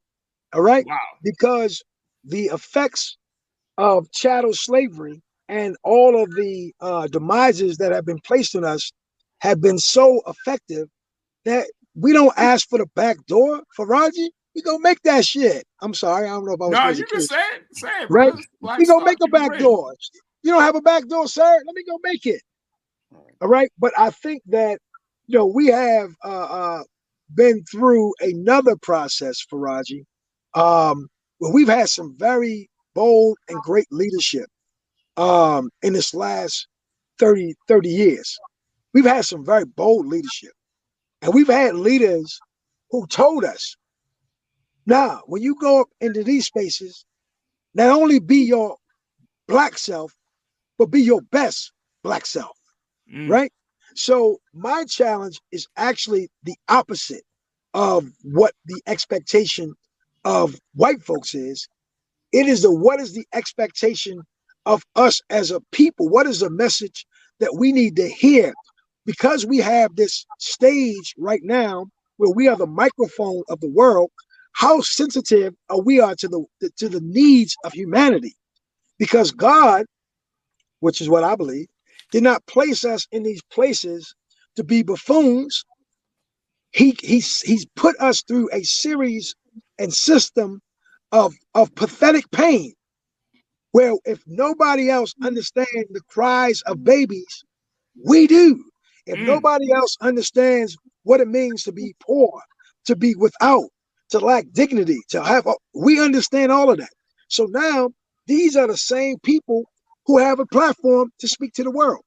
All right. Wow. Because the effects of chattel slavery and all of the demises that have been placed on us have been so effective that we don't ask for the back door. Farajii, we go make that shit. I'm sorry, I don't know if I was. No, you can say it, right? We go make a back door. You don't have a back door, sir? Let me go make it. All right, but I think that, you know, we have been through another process, Farajii, where we've had some very bold and great leadership in this last 30 years. We've had some very bold leadership, and we've had leaders who told us, now, when you go up into these spaces, not only be your Black self, but be your best Black self. Right? So my challenge is actually the opposite of what the expectation of white folks is It is what is the expectation of us as a people? What is the message that we need to hear? Because we have this stage right now where we are the microphone of the world, how sensitive are we to the needs of humanity? Because God, which is what I believe, did not place us in these places to be buffoons. He's put us through a series and system of pathetic pain, where if nobody else understands the cries of babies, we do. If nobody else understands what it means to be poor, to be without, to lack dignity, we understand all of that. So now these are the same people who have a platform to speak to the world.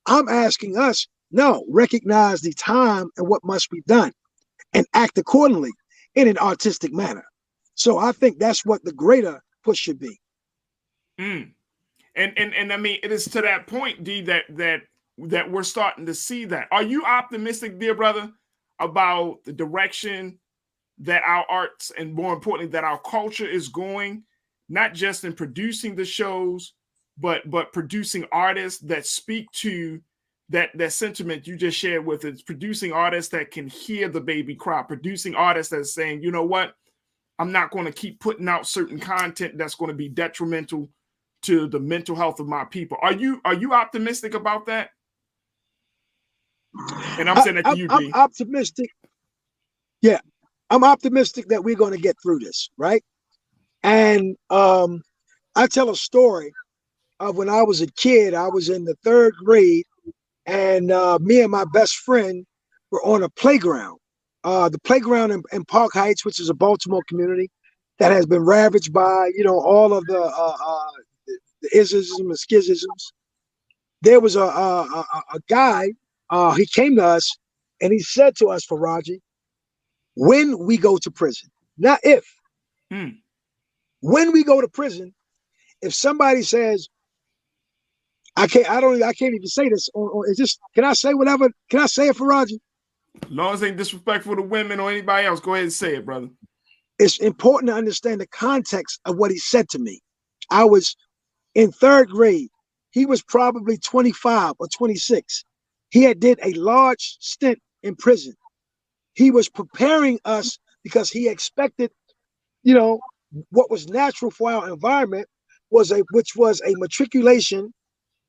I'm asking us, no, recognize the time and what must be done and act accordingly in an artistic manner. So I think that's what the greater push should be. And I mean, it is to that point, D, that we're starting to see that. Are you optimistic, dear brother, about the direction that our arts and more importantly that our culture is going, not just in producing the shows, but producing artists that speak to that sentiment you just shared with us, producing artists that can hear the baby cry, producing artists that are saying, you know what, I'm not going to keep putting out certain content that's going to be detrimental to the mental health of my people. Are you optimistic about that? And I'm saying that to you, I'm optimistic. Yeah, I'm optimistic that we're going to get through this, right? And I tell a story of when I was a kid. I was in the 3rd grade, and me and my best friend were on a playground. The playground in Park Heights, which is a Baltimore community that has been ravaged by, all of the isms and schisms. There was a guy, he came to us and he said to us, Farajii, when we go to prison, not if, when we go to prison, if somebody says, I can't even say this, or is this, can I say whatever? Can I say it, Farajii? As long as it ain't disrespectful to women or anybody else, go ahead and say it, brother. It's important to understand the context of what he said to me. I was in 3rd grade. He was probably 25 or 26. He had did a large stint in prison. He was preparing us because he expected, what was natural for our environment which was a matriculation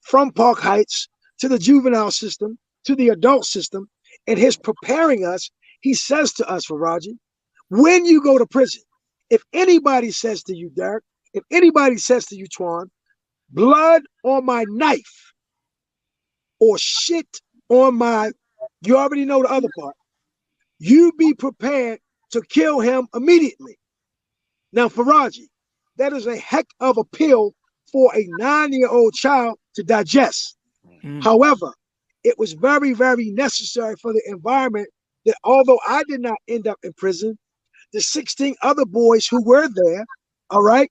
from Park Heights to the juvenile system, to the adult system. And his preparing us, he says to us, Farajii, when you go to prison, if anybody says to you, Derek, if anybody says to you, Twan, blood on my knife or shit on my, you already know the other part, you be prepared to kill him immediately. Now, Farajii, that is a heck of a pill for a 9-year-old child to digest. However, it was very, very necessary for the environment that although I did not end up in prison, the 16 other boys who were there, all right,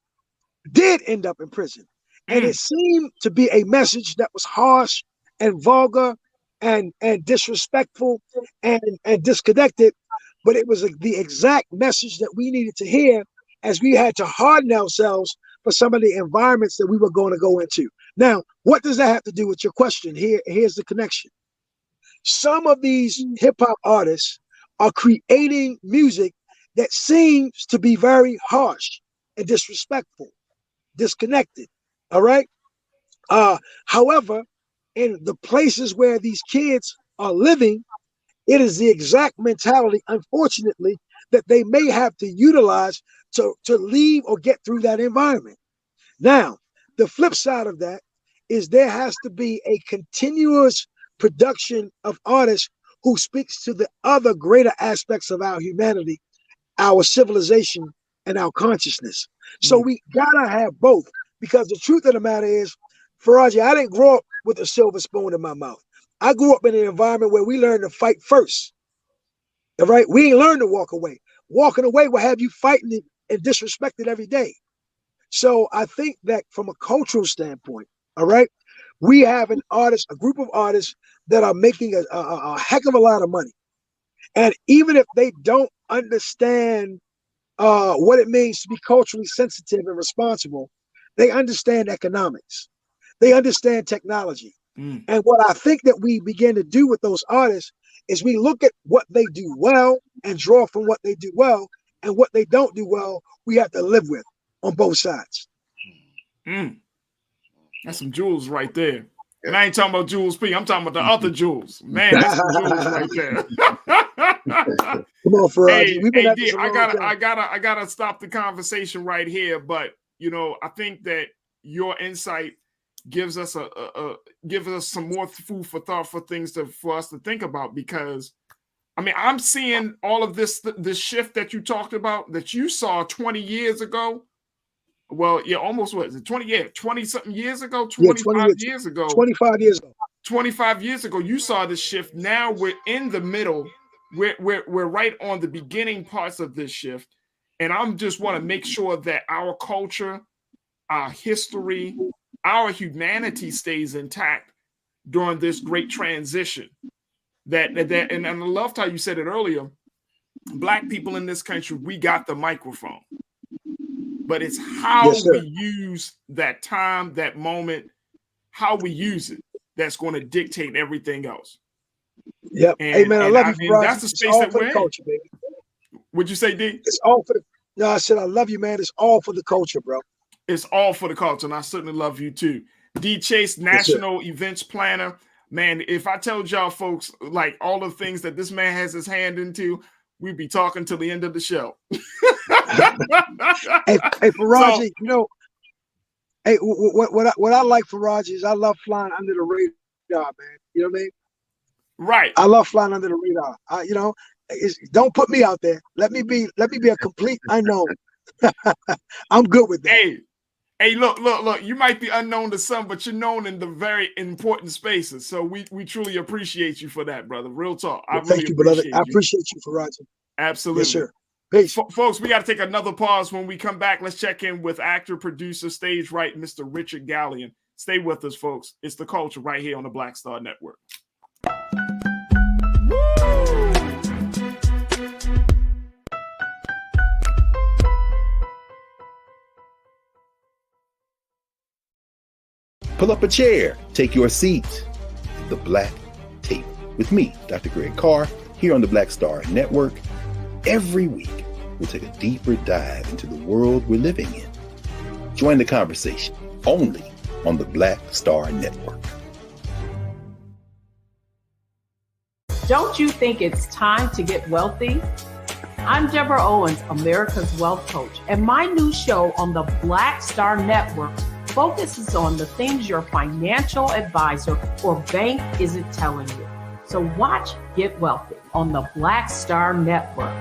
did end up in prison. And it seemed to be a message that was harsh and vulgar and disrespectful and disconnected, but it was the exact message that we needed to hear as we had to harden ourselves for some of the environments that we were going to go into. Now, what does that have to do with your question? Here's the connection. Some of these hip-hop artists are creating music that seems to be very harsh and disrespectful, disconnected, all right? However, in the places where these kids are living, it is the exact mentality, unfortunately, that they may have to utilize to leave or get through that environment. Now, the flip side of that is there has to be a continuous production of artists who speaks to the other greater aspects of our humanity, our civilization, and our consciousness. So we gotta have both, because the truth of the matter is, Farajii, I didn't grow up with a silver spoon in my mouth. I grew up in an environment where we learned to fight first. All right, we ain't learned to walk away. Walking away will have you fighting and disrespected every day. So I think that from a cultural standpoint, all right, we have a group of artists that are making a heck of a lot of money. And even if they don't understand what it means to be culturally sensitive and responsible. They understand economics. They understand technology. And what I think that we begin to do with those artists is we look at what they do well and draw from what they do well, and what they don't do well, we have to live with on both sides. That's some jewels right there. And I ain't talking about Jules P. I'm talking about the other jewels. Man, that's some jewels right there. Come on, Farajii. We've been at this a long time. I gotta stop the conversation right here. But you know, I think that your insight gives us some more food for thought for things for us to think about, because I mean, I'm seeing all of this shift that you talked about that you saw 20 years ago. Well, yeah, almost what is it? 20 something years ago, 25 years ago. 25 years ago. 25 years ago, you saw this shift. Now we're in the middle. We're right on the beginning parts of this shift. And I'm just want to make sure that our culture, our history, our humanity stays intact during this great transition. And I loved how you said it earlier. Black people in this country, we got the microphone. But it's how we use that time, that moment, how we use it, that's going to dictate everything else. Yep. Hey, man, I love you, Farajii. That's the space that we're in. Culture, baby. Would you say, D? It's all for the... No, I said I love you, man. It's all for the culture, bro. It's all for the culture, and I certainly love you, too. D. Chase, National Events Planner. Man, if I told y'all folks, like, all the things that this man has his hand into, we'd be talking till the end of the show. Hey, Farajii, you know, hey, what I like, Farajii, is I love flying under the radar, man. You know what I mean? Right. I love flying under the radar. You know, don't put me out there. Let me be a complete unknown. I'm good with that. Hey, look. You might be unknown to some, but you're known in the very important spaces. So we truly appreciate you for that, brother. Real talk. Thank you, brother. I appreciate you, Farajii. Absolutely. Yes, sir. Peace. Folks, we got to take another pause. When we come back, let's check in with actor, producer, stage right, Mr. Richard Gallion. Stay with us, folks. It's The Culture right here on the Black Star Network. Pull up a chair. Take your seat. The Black Tape with me, Dr. Greg Carr, here on the Black Star Network. Every week, we'll take a deeper dive into the world we're living in. Join the conversation only on the Black Star Network. Don't you think it's time to get wealthy? I'm Deborah Owens, America's Wealth Coach, and my new show on the Black Star Network focuses on the things your financial advisor or bank isn't telling you. So watch Get Wealthy on the Black Star Network.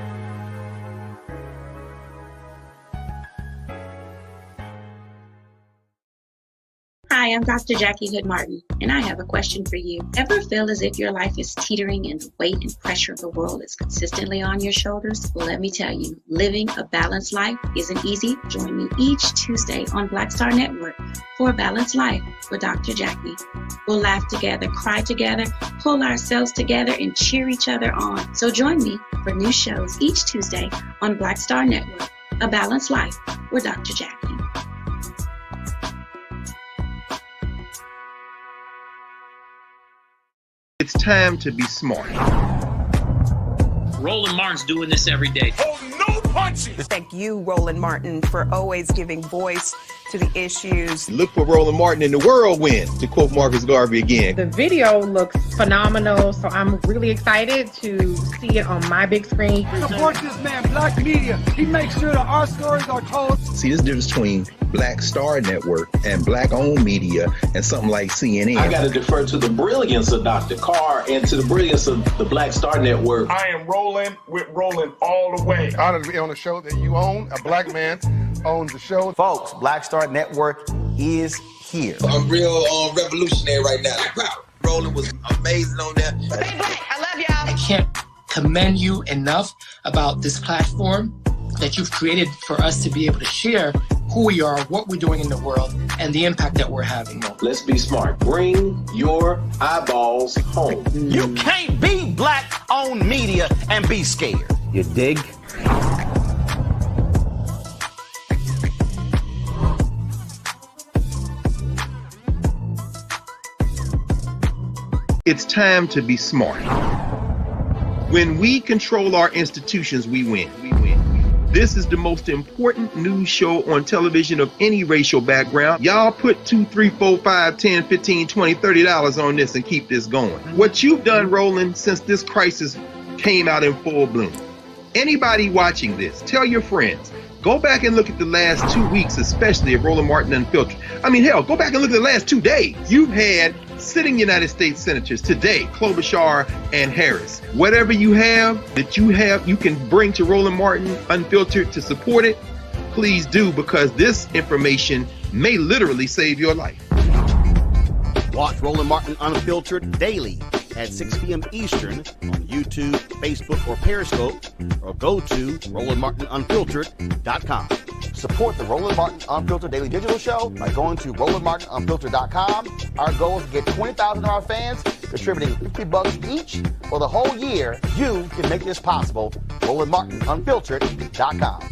Hi, I'm Dr. Jackie Hood Martin, and I have a question for you. Ever feel as if your life is teetering and the weight and pressure of the world is consistently on your shoulders? Well, let me tell you, living a balanced life isn't easy. Join me each Tuesday on Black Star Network for A Balanced Life with Dr. Jackie. We'll laugh together, cry together, pull ourselves together, and cheer each other on. So join me for new shows each Tuesday on Black Star Network, A Balanced Life with Dr. Jackie. It's time to be smart. Roland Martin's doing this every day. Oh, no punches! Thank you, Roland Martin, for always giving voice to the issues. Look for Roland Martin in the whirlwind, to quote Marcus Garvey again. The video looks phenomenal, so I'm really excited to see it on my big screen. Support this man, Black Media. He makes sure that our stories are told. See, there's a difference between Black Star Network and Black-owned media and something like CNN. I got to defer to the brilliance of Dr. Carr and to the brilliance of the Black Star Network. I am rolling with Roland all the way. Honored to be on a show that you own. A black man owns the show. Folks, Black Star Network is here. I'm real revolutionary right now. Roland was amazing on that. Stay black. I love y'all. I can't commend you enough about this platform that you've created for us to be able to share who we are, what we're doing in the world, and the impact that we're having. Let's be smart. Bring your eyeballs home. You can't be black-owned media and be scared. You dig? It's time to be smart. When we control our institutions, we win. This is the most important news show on television of any racial background. Y'all put $2, $3, $4, $5, $10, $15, $20, $30 on this and keep this going. What you've done, Roland, since this crisis came out in full bloom. Anybody watching this, tell your friends. Go back and look at the last 2 weeks, especially of Roland Martin Unfiltered. I mean, hell, go back and look at the last 2 days. You've had sitting United States senators today, Klobuchar and Harris. Whatever you have that you can bring to Roland Martin Unfiltered to support it, please do, because this information may literally save your life. Watch Roland Martin Unfiltered daily at 6 p.m. Eastern on YouTube, Facebook, or Periscope, or go to RolandMartinUnfiltered.com. Support the Roland Martin Unfiltered Daily Digital Show by going to RolandMartinUnfiltered.com. Our goal is to get 20,000 of our fans contributing $50 each for the whole year. You can make this possible. RolandMartinUnfiltered.com.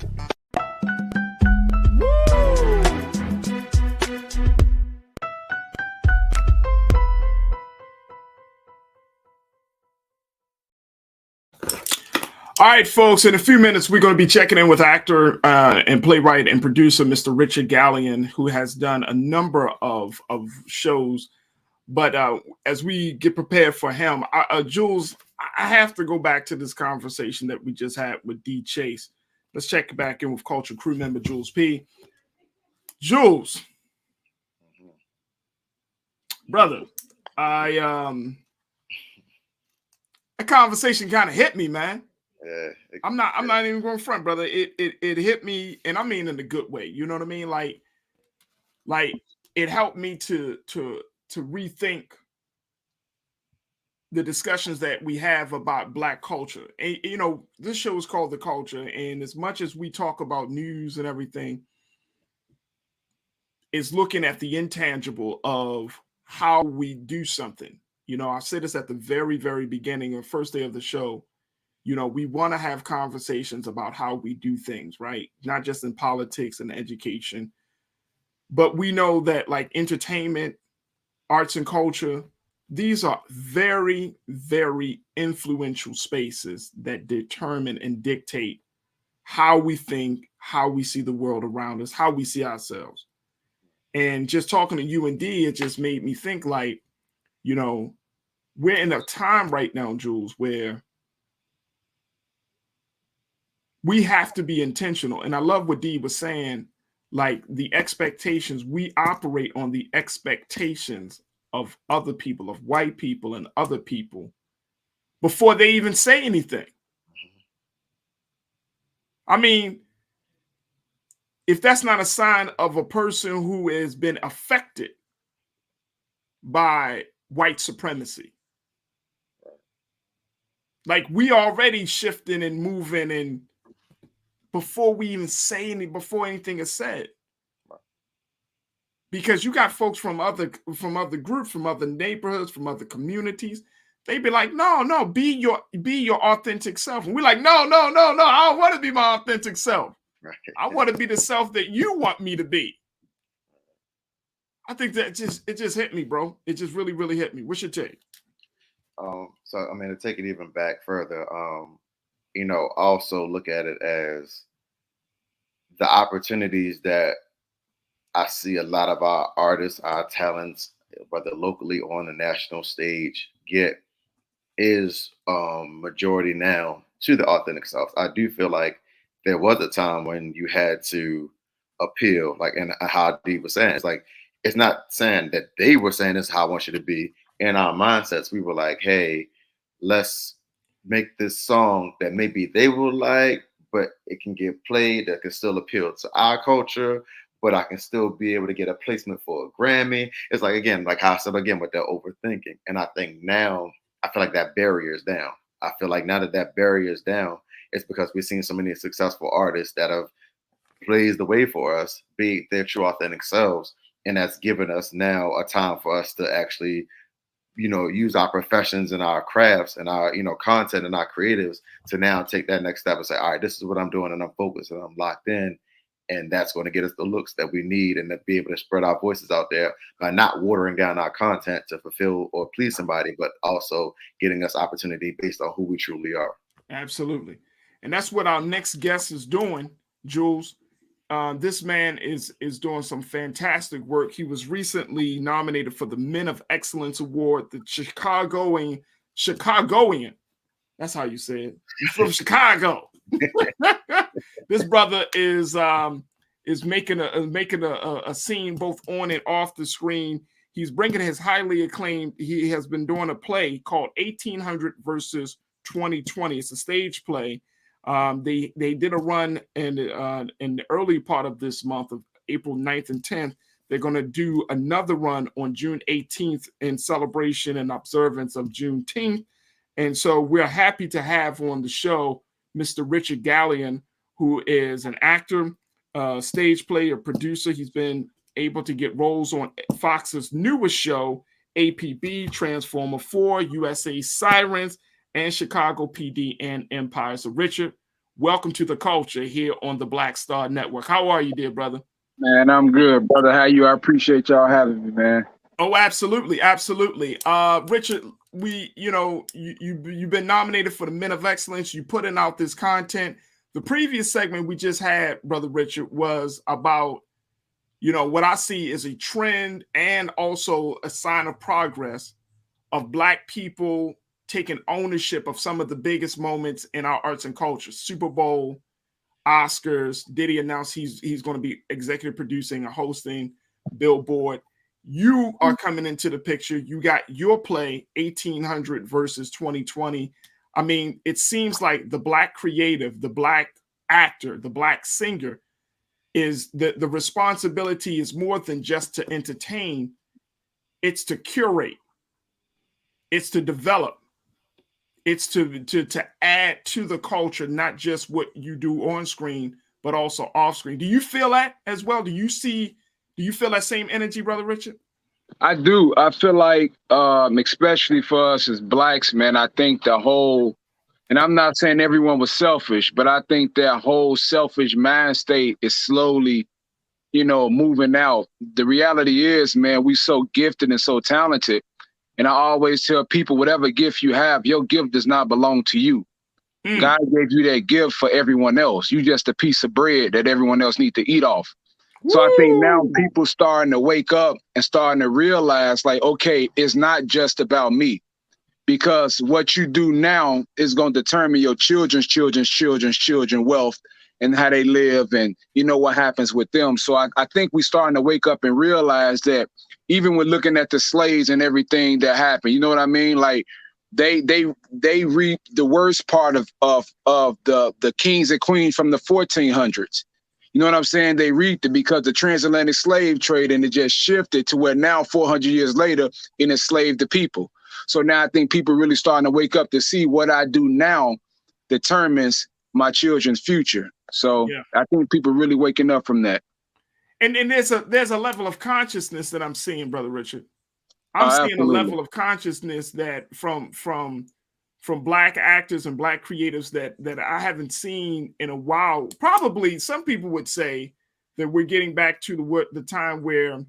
All right, folks, in a few minutes, we're going to be checking in with actor and playwright and producer, Mr. Richard Gallion, who has done a number of shows. But as we get prepared for him, Jules, I have to go back to this conversation that we just had with D. Chase. Let's check back in with Culture crew member Jules P. Jules, brother, that conversation kind of hit me, man. I'm not even going front, brother. It hit me, and I mean in a good way. You know what I mean? Like it helped me to rethink the discussions that we have about Black culture. And, you know, this show is called The Culture, and as much as we talk about news and everything, is looking at the intangible of how we do something. You know, I said this at the very, very beginning or first day of the show. You know, we want to have conversations about how we do things, right? Not just in politics and education, but we know that like entertainment, arts and culture, these are very, very influential spaces that determine and dictate how we think, how we see the world around us, how we see ourselves. And just talking to you and D, it just made me think like, you know, we're in a time right now, Jules, where we have to be intentional. And I love what Dee was saying, like the expectations, we operate on the expectations of other people, of white people and other people before they even say anything. I mean, if that's not a sign of a person who has been affected by white supremacy, like we already shifting and moving and before we even say anything, before anything is said. Because you got folks from other groups, from other neighborhoods, from other communities. They be like, no, be your authentic self. And we're like, no, I don't want to be my authentic self. Right. I want to be the self that you want me to be. I think that it just hit me, bro. It just really, really hit me. What's your take? So I mean, to take it even back further, you know, also look at it as the opportunities that I see a lot of our artists, our talents, whether locally or on the national stage, get is majority now to the authentic self. I do feel like there was a time when you had to appeal, like, and how Dee was saying, it's like, it's not saying that they were saying this is how I want you to be. In our mindsets, we were like, hey, let's make this song that maybe they will like, but it can get played, that can still appeal to our culture, but I can still be able to get a placement for a Grammy. It's like, again, like how I said again, with that overthinking. And I think now, I feel like that barrier is down. I feel like now that barrier is down, it's because we've seen so many successful artists that have blazed the way for us, be their true authentic selves. And that's given us now a time for us to actually, you know, use our professions and our crafts and our, you know, content and our creatives to now take that next step and say, all right, this is what I'm doing and I'm focused and I'm locked in. And that's going to get us the looks that we need and to be able to spread our voices out there by not watering down our content to fulfill or please somebody, but also getting us opportunity based on who we truly are. Absolutely. And that's what our next guest is doing, Jules. This man is doing some fantastic work. He was recently nominated for the Men of Excellence Award, the Chicagoan. That's how you say it. He's from Chicago. This brother is making a scene both on and off the screen. He's bringing his highly acclaimed. He has been doing a play called 1800 versus 2020. It's a stage play. They did a run in the early part of this month of April 9th and 10th. They're going to do another run on June 18th in celebration and observance of Juneteenth. And so we're happy to have on the show Mr. Richard Gallion, who is an actor, stage player, producer. He's been able to get roles on Fox's newest show, APB, Transformer 4, USA Sirens, and Chicago PD and Empire. So Richard, welcome to The Culture here on the Black Star Network. How are you, dear brother? Man, I'm good, brother. How you? I appreciate y'all having me, man. Oh, absolutely, absolutely. Richard, you've been nominated for the Men of Excellence. You putting out this content. The previous segment we just had, brother Richard, was about, what I see is a trend and also a sign of progress of Black people taking ownership of some of the biggest moments in our arts and culture. Super Bowl, Oscars. Diddy announced he's going to be executive producing and hosting Billboard. You are coming into the picture. You got your play 1800 versus 2020. I mean, it seems like the Black creative, the Black actor, the Black singer is the responsibility is more than just to entertain. It's to curate. It's to develop. It's to add to the culture, not just what you do on screen, but also off screen. Do you feel that as well? Do you feel that same energy, brother Richard? I do. I feel like, especially for us as Blacks, man, I think the whole, and I'm not saying everyone was selfish, but I think that whole selfish mind state is slowly, moving out. The reality is, man, we so gifted and so talented. And I always tell people, whatever gift you have, your gift does not belong to you. God gave you that gift for everyone else. You just a piece of bread that everyone else needs to eat off. So I think now people starting to wake up and starting to realize, like, okay, it's not just about me, because what you do now is going to determine your children's wealth and how they live and what happens with them. So I think we starting to wake up and realize that even when looking at the slaves and everything that happened, you know what I mean? Like they reap the worst part of the kings and queens from the 1400s. You know what I'm saying? They reaped it because the transatlantic slave trade, and it just shifted to where now 400 years later it enslaved the people. So now I think people really starting to wake up to see what I do now determines my children's future. So yeah. I think people really waking up from that. And there's a level of consciousness that I'm seeing, brother Richard. I'm seeing a level of consciousness that from Black actors and Black creatives that I haven't seen in a while. Probably some people would say that we're getting back to the time where,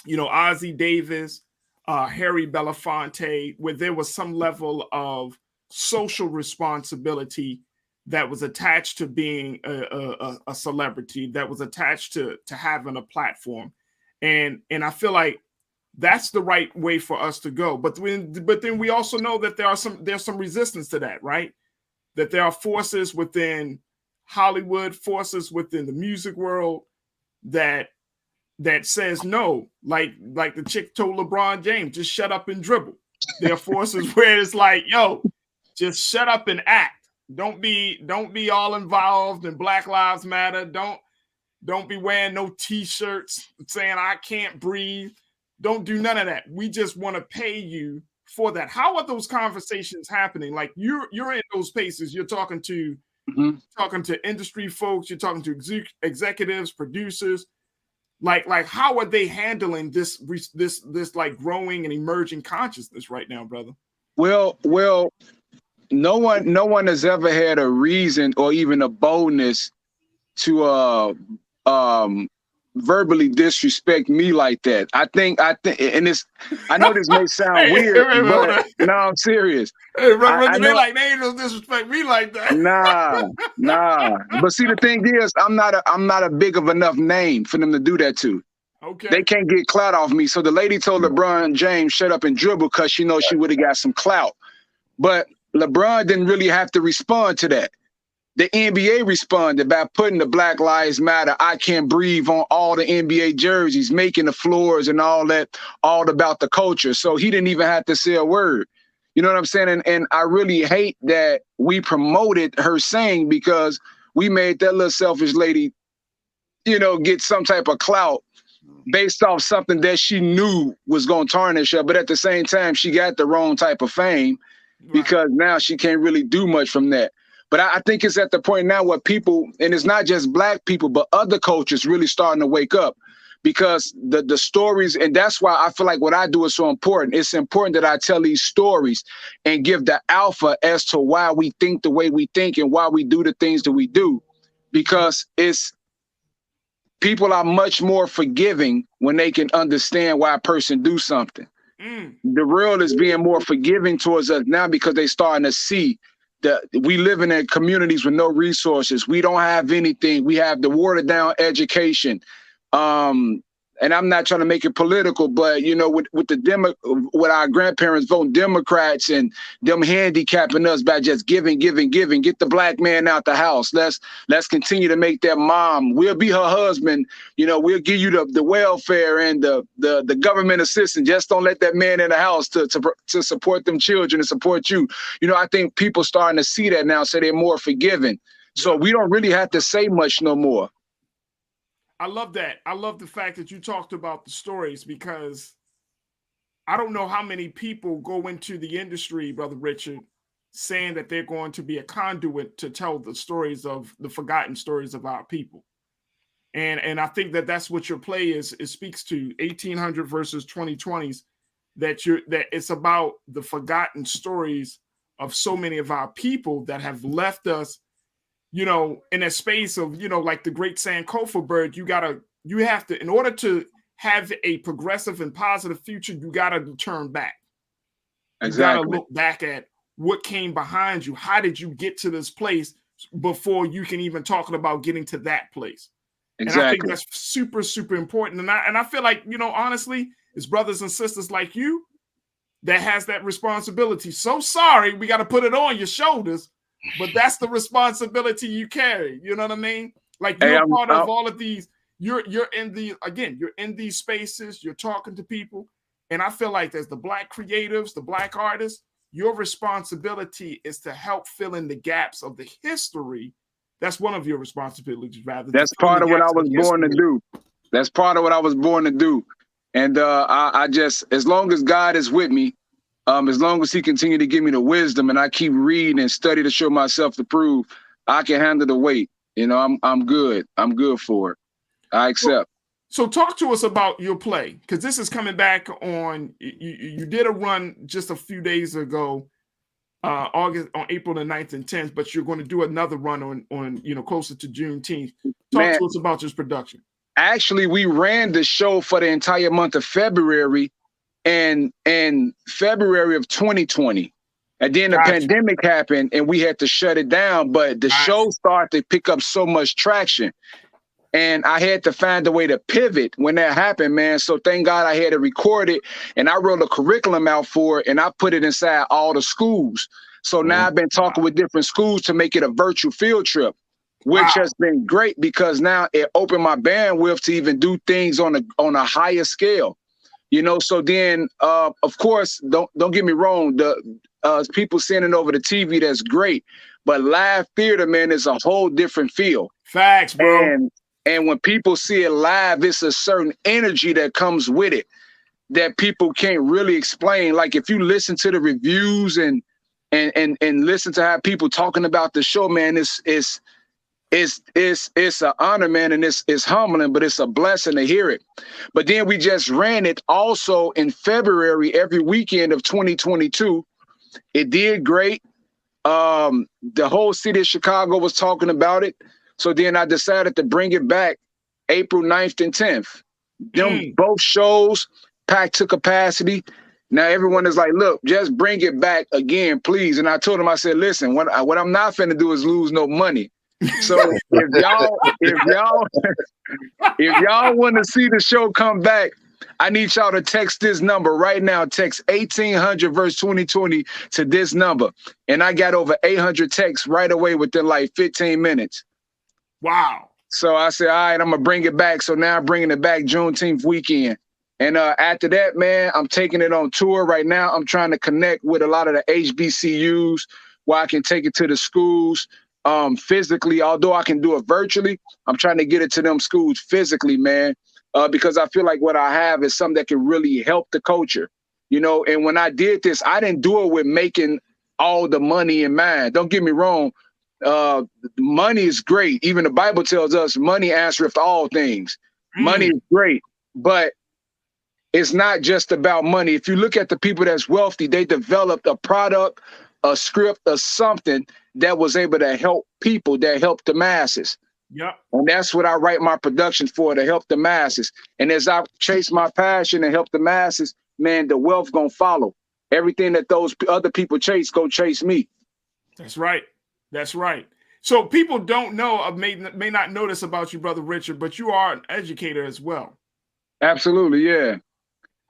Ozzie Davis, Harry Belafonte, where there was some level of social responsibility that was attached to being a celebrity, that was attached to having a platform. And I feel like that's the right way for us to go. But then we also know that there's some resistance to that, right? That there are forces within Hollywood, forces within the music world that says no, like the chick told LeBron James, just shut up and dribble. There are forces where it's like, yo, just shut up and act. Don't be all involved in Black Lives Matter. Don't be wearing no t-shirts saying I can't breathe. Don't do none of that. We just want to pay you for that. How are those conversations happening? Like you're in those spaces. You're talking to industry folks. You're talking to executives, producers. Like how are they handling this like growing and emerging consciousness right now, brother? Well, no one has ever had a reason or even a boldness to verbally disrespect me like that. I think, and it's, I know this may sound weird, but no, I'm serious. Hey, brother, I they know, like they ain't gonna disrespect me like that. Nah. But see, the thing is, I'm not a big of enough name for them to do that to. Okay. They can't get clout off me. So the lady told LeBron James, shut up and dribble, because she knows she would have got some clout. But LeBron didn't really have to respond to that. The NBA responded by putting the Black Lives Matter, I Can't Breathe on all the NBA jerseys, making the floors and all that, all about the culture. So he didn't even have to say a word. You know what I'm saying? And I really hate that we promoted her saying, because we made that little selfish lady, you know, get some type of clout based off something that she knew was going to tarnish her. But at the same time, she got the wrong type of fame, because now she can't really do much from that. But I think it's at the point now where people, and it's not just Black people, but other cultures really starting to wake up, because the stories, and that's why I feel like what I do is so important. It's important that I tell these stories and give the alpha as to why we think the way we think and why we do the things that we do, because people are much more forgiving when they can understand why a person do something. The world is being more forgiving towards us now, because they starting to see that we live in communities with no resources. We don't have anything. We have the watered down education. And I'm not trying to make it political, but you know, with our grandparents voting Democrats and them handicapping us by just giving, get the Black man out the house. Let's continue to make that mom. We'll be her husband. You know, we'll give you the welfare and the government assistance. Just don't let that man in the house to support them children and support you. You know, I think people starting to see that now, so they're more forgiving. So we don't really have to say much no more. I love that. I love the fact that you talked about the stories, because I don't know how many people go into the industry, Brother Richard, saying that they're going to be a conduit to tell the stories of the forgotten stories of our people. And I think that that's what your play is. It speaks to 1800 versus 2020s, that it's about the forgotten stories of so many of our people that have left us, you know, in a space of, you know, like the great Sankofa bird, you have to, in order to have a progressive and positive future, you got to turn back. Exactly. You got to look back at what came behind you. How did you get to this place before you can even talk about getting to that place? Exactly. And I think that's super, super important. And I feel like, you know, honestly, it's brothers and sisters like you that has that responsibility. So sorry, we got to put it on your shoulders. But that's the responsibility you carry. You know what I mean? Like, you're part of all of these. You're in these spaces. You're talking to people, and I feel like there's the Black creatives, the Black artists. Your responsibility is to help fill in the gaps of the history. That's one of your responsibilities, rather. That's part of what I was born to do. That's part of what I was born to do. And I just, as long as God is with me, as long as he continue to give me the wisdom and I keep reading and study to show myself to prove, I can handle the weight. You know, I'm good. I'm good for it. I accept. So talk to us about your play, because this is coming back on. You did a run just a few days ago, on April the 9th and 10th, but you're going to do another run on you know, closer to Juneteenth. Talk to us about this production. Actually, we ran the show for the entire month of February. And in February of 2020, and then the pandemic happened and we had to shut it down, but the show started to pick up so much traction, and I had to find a way to pivot when that happened, man. So thank God I had to record it, and I wrote a curriculum out for it, and I put it inside all the schools. So now I've been talking with different schools to make it a virtual field trip, which has been great, because now it opened my bandwidth to even do things on a higher scale. You know, so then, of course, don't get me wrong, the people seeing it over the TV, that's great. But live theater, man, is a whole different feel. Facts, bro. And when people see it live, it's a certain energy that comes with it that people can't really explain. Like, if you listen to the reviews and listen to how people talking about the show, man, it's an honor, man, and it's humbling, but it's a blessing to hear it. But then we just ran it also in February, every weekend of 2022. It did great. The whole city of Chicago was talking about it. So then I decided to bring it back April 9th and 10th. Them both shows packed to capacity. Now everyone is like, look, just bring it back again, please. And I told him, I said, listen, what I'm not finna do is lose no money. So if y'all want to see the show come back, I need y'all to text this number right now. Text 1800 verse 2020 to this number. And I got over 800 texts right away within like 15 minutes. Wow. So I said, all right, I'm going to bring it back. So now I'm bringing it back Juneteenth weekend. And after that, man, I'm taking it on tour right now. I'm trying to connect with a lot of the HBCUs where I can take it to the schools physically. Although I can do it virtually, I'm trying to get it to them schools physically, man, because I feel like what I have is something that can really help the culture, you know. And when I did this, I didn't do it with making all the money in mind. Don't get me wrong. Money is great. Even the Bible tells us money answereth all things. Money is great, but it's not just about money. If you look at the people that's wealthy, they developed a product, a script, or something that was able to help people, that helped the masses. Yep. And that's what I write my productions for, to help the masses. And as I chase my passion and help the masses, man, the wealth gonna follow. Everything that those other people chase, go chase me. That's right. That's right. So people don't know, may not notice about you, Brother Richard, but you are an educator as well. Absolutely, yeah.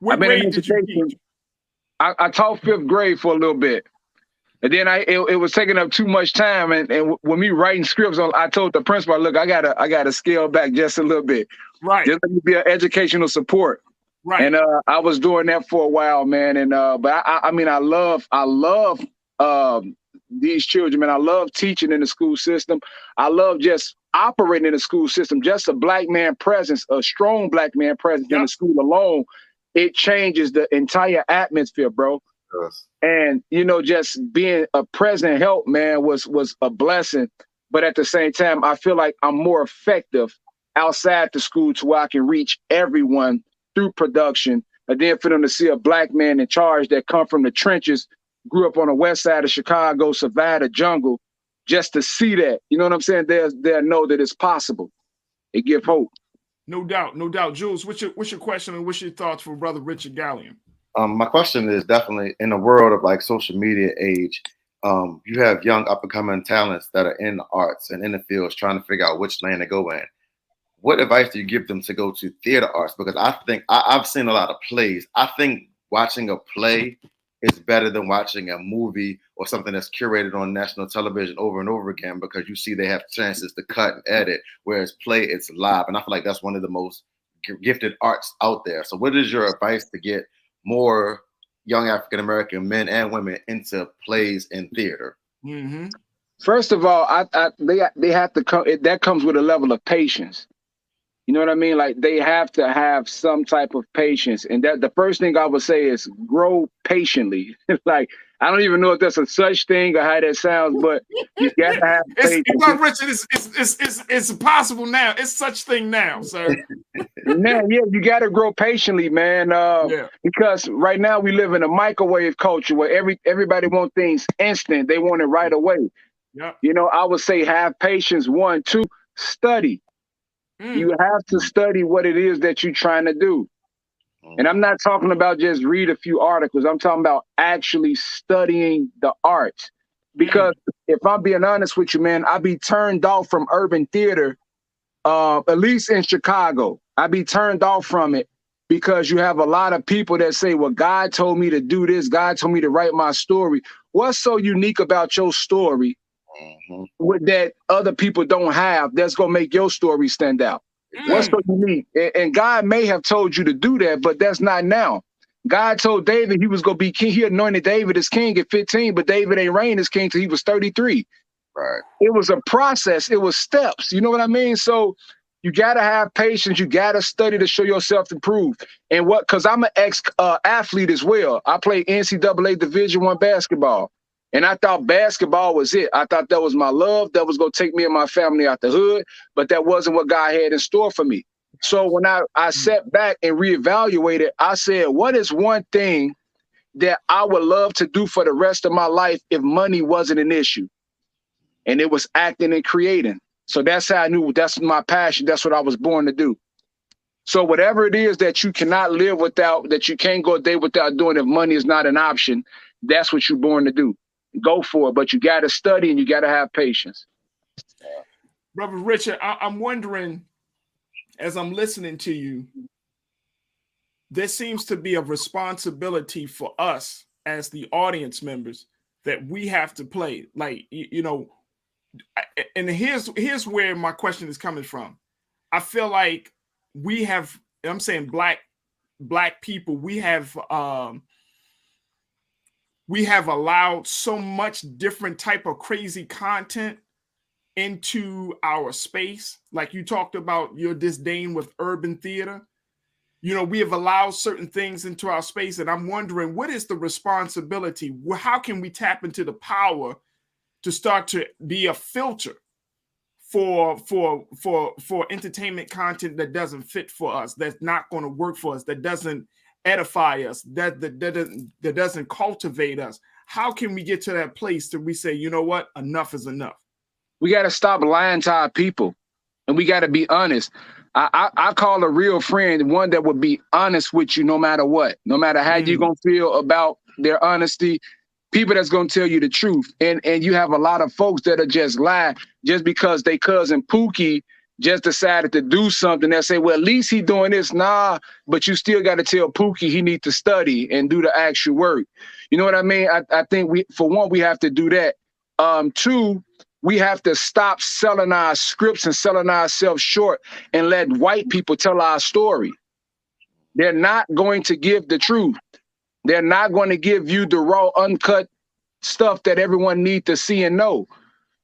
What grade did you teach? I taught 5th grade for a little bit. And then it was taking up too much time. And when me writing scripts, I told the principal, look, I gotta scale back just a little bit. Right. Just let me be an educational support. Right. And I was doing that for a while, man. And but I mean, I love these children, man. I love teaching in the school system. I love just operating in the school system. Just a black man presence, a strong black man presence in the school alone, it changes the entire atmosphere, bro. Yes. And, you know, just being a present help, man, was a blessing. But at the same time, I feel like I'm more effective outside the school to where I can reach everyone through production. And then for them to see a black man in charge that come from the trenches, grew up on the west side of Chicago, survived the jungle, just to see that, you know what I'm saying? They'll know that it's possible. It gives hope. No doubt, no doubt. Jules, what's your question and what's your thoughts for Brother Richard Gallion? My question is definitely, in the world of like social media age, you have young up and coming talents that are in the arts and in the fields trying to figure out which lane to go in. What advice do you give them to go to theater arts? Because I think I've seen a lot of plays. I think watching a play is better than watching a movie or something that's curated on national television over and over again, because you see they have chances to cut and edit, whereas play, it's live. And I feel like that's one of the most gifted arts out there. So what is your advice to get more young African-American men and women into plays and theater? Mm-hmm. First of all, they have to come. That comes with a level of patience. You know what I mean? Like, they have to have some type of patience. And that the first thing I would say is grow patiently. Like, I don't even know if that's a such thing or how that sounds, but you got to have patience. It's possible now. It's such thing now, sir. Man, yeah, you got to grow patiently, man. Because right now we live in a microwave culture where everybody wants things instant. They want it right away. Yep. You know, I would say have patience. 1, 2, study. You have to study what it is that you're trying to do. And I'm not talking about just read a few articles. I'm talking about actually studying the arts. Because if I'm being honest with you, man, I be turned off from urban theater, at least in Chicago. I be turned off from it because you have a lot of people that say, well, God told me to do this. God told me to write my story. What's so unique about your story that other people don't have that's going to make your story stand out? What's so unique? And God may have told you to do that, but that's not now. God told David he was going to be king. He anointed David as king at 15, but David ain't reigned as king till he was 33. Right. It was a process. It was steps. You know what I mean? So you got to have patience. You got to study to show yourself improve. And because I'm an ex-athlete as well. I played NCAA Division I basketball. And I thought basketball was it. I thought that was my love. That was going to take me and my family out the hood. But that wasn't what God had in store for me. So when I sat back and reevaluated, I said, what is one thing that I would love to do for the rest of my life if money wasn't an issue? And it was acting and creating. So that's how I knew that's my passion. That's what I was born to do. So whatever it is that you cannot live without, that you can't go a day without doing, if money is not an option, that's what you're born to do. Go for it, but you got to study and you got to have patience. Brother Richard, I'm wondering, as I'm listening to you, there seems to be a responsibility for us as the audience members that we have to play. Like, you know, and here's where my question is coming from. I feel like we have, I'm saying black people, we have allowed so much different type of crazy content into our space. Like you talked about your disdain with urban theater. You know, we have allowed certain things into our space, and I'm wondering, what is the responsibility? How can we tap into the power to start to be a filter for entertainment content that doesn't fit for us, that's not going to work for us, that doesn't edify us, that doesn't cultivate us? How can we get to that place that we say, you know what, enough is enough? We got to stop lying to our people, and we got to be honest. I call a real friend one that would be honest with you no matter what, no matter how you're going to feel about their honesty. People that's going to tell you the truth. And you have a lot of folks that are just lie just because they cousin Pookie just decided to do something. They'll say, well, at least he doing this. Nah, but you still got to tell Pookie he need to study and do the actual work. You know what I mean? I think for one, we have to do that. Two, we have to stop selling our scripts and selling ourselves short and let white people tell our story. They're not going to give the truth. They're not going to give you the raw, uncut stuff that everyone needs to see and know.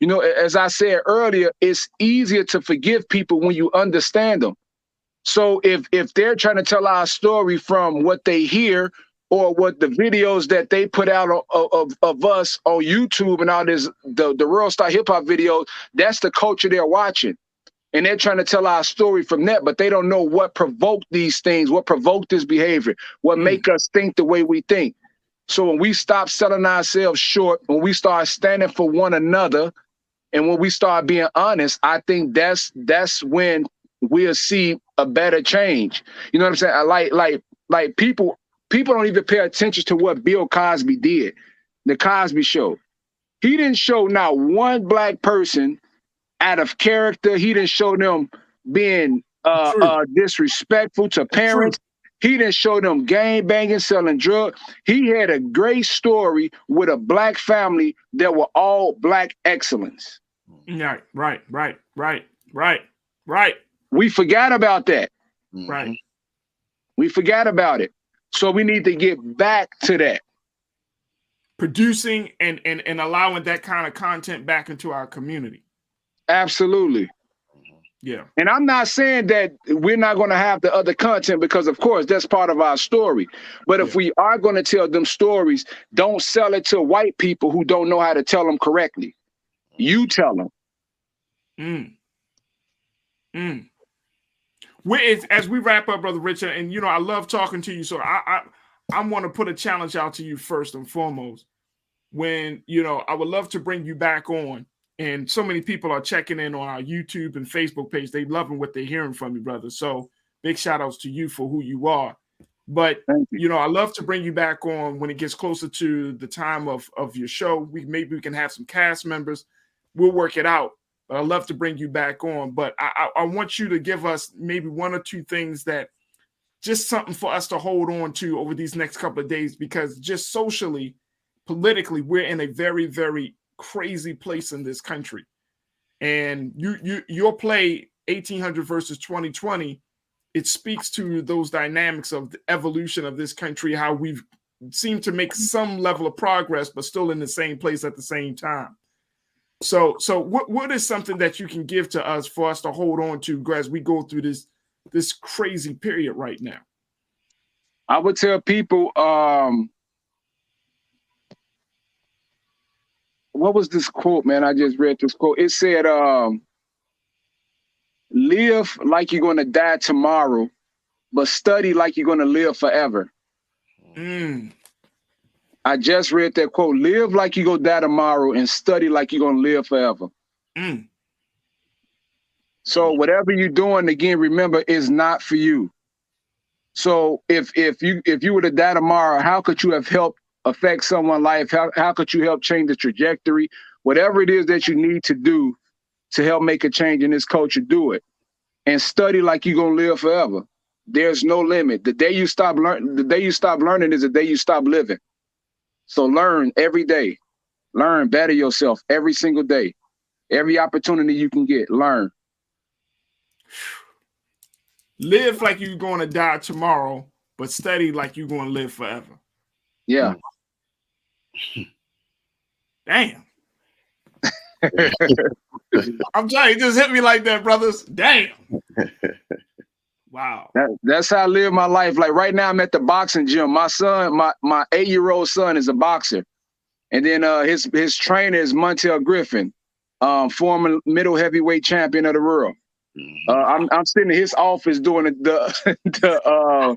You know, as I said earlier, it's easier to forgive people when you understand them. So if they're trying to tell our story from what they hear or what the videos that they put out of us on YouTube and all this, the World Star Hip Hop videos, that's the culture they're watching. And they're trying to tell our story from that, but they don't know what provoked these things, what provoked this behavior, what make us think the way we think. So when we stop selling ourselves short, when we start standing for one another, and when we start being honest, I think that's when we'll see a better change. You know what I'm saying? Like people don't even pay attention to what Bill Cosby did, the Cosby Show. He didn't show not one black person out of character. He didn't show them being disrespectful to parents. He didn't show them gang banging, selling drugs. He had a great story with a black family that were all black excellence. Right. We forgot about that. Right. We forgot about it. So we need to get back to that. Producing and allowing that kind of content back into our community. Absolutely. Yeah. And I'm not saying that we're not going to have the other content, because of course that's part of our story. But if we are going to tell them stories, don't sell it to white people who don't know how to tell them correctly. You tell them. As we wrap up, Brother Richard, and you know, I love talking to you. So I want to put a challenge out to you first and foremost. When, you know, I would love to bring you back on. And so many people are checking in on our YouTube and Facebook page. They loving what they're hearing from you, brother. So big shout outs to you for who you are. But, you know, I love to bring you back on when it gets closer to the time of your show. Maybe we can have some cast members. We'll work it out. But I'd love to bring you back on. But I want you to give us maybe one or two things that just something for us to hold on to over these next couple of days, because just socially, politically, we're in a very, very crazy place in this country. And your play 1800 versus 2020, it speaks to those dynamics of the evolution of this country, how we've seemed to make some level of progress, but still in the same place at the same time. So what is something that you can give to us for us to hold on to as we go through this crazy period right now? I would tell people, what was this quote, man? I just read this quote. It said, live like you're going to die tomorrow, but study like you're going to live forever. I just read that quote. Live like you're going to die tomorrow and study like you're going to live forever. So whatever you're doing, again, remember, is not for you. So if you were to die tomorrow, how could you have helped affect someone's life? How could you help change the trajectory? Whatever it is that you need to do to help make a change in this culture, do it. And study like you're gonna live forever. There's no limit. The day you stop learning is the day you stop living. So learn every day. Learn, better yourself every single day. Every opportunity you can get, learn. Live like you're going to die tomorrow, but study like you're going to live forever. Yeah. Damn. I'm telling you, just hit me like that, brothers. Damn. Wow. That's how I live my life. Like right now, I'm at the boxing gym. My son, my 8-year-old son, is a boxer, and then his trainer is Montel Griffin, former middle heavyweight champion of the world. I'm sitting in his office doing the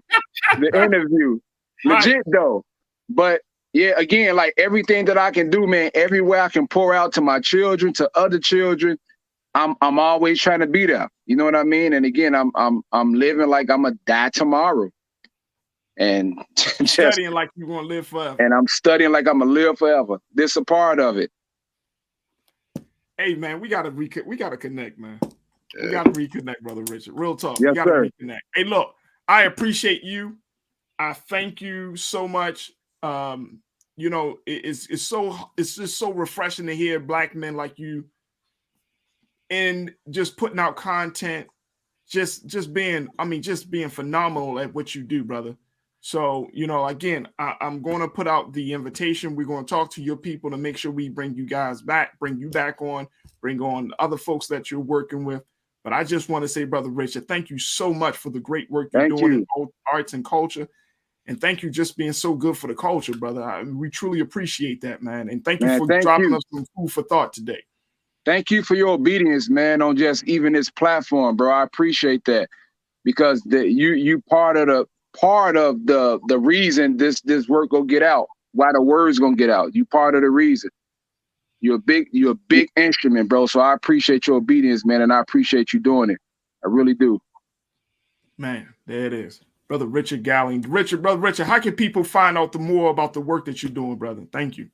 interview. Legit though. But yeah, again, like everything that I can do, man, everywhere I can pour out to my children, to other children, I'm always trying to be there. You know what I mean? And again, I'm living like I'm gonna die tomorrow. And studying like you're gonna live forever. And I'm studying like I'm gonna live forever. This is a part of it. Hey man, we gotta connect, man. We gotta reconnect, brother Richard. Real talk. Yes, we gotta sir. reconnect. Hey, look, I appreciate you. I thank you so much. You know, it's just so refreshing to hear black men like you and just putting out content, just being phenomenal at what you do, brother. So, you know, again, I'm going to put out the invitation. We're going to talk to your people to make sure we bring you back on, bring on other folks that you're working with. But I just want to say, brother Richard, thank you so much for the great work you're doing in arts and culture. And thank you just being so good for the culture, brother. We truly appreciate that, man. And thank you for dropping us some food for thought today. Thank you for your obedience, man, on just even this platform, bro. I appreciate that because you part of the reason this work go get out. Why the word's gonna get out? You part of the reason. You're a big instrument, bro. So I appreciate your obedience, man, and I appreciate you doing it. I really do. Man, there it is. Brother Richard Gallion. Brother Richard, how can people find out more about the work that you're doing, brother? Thank you.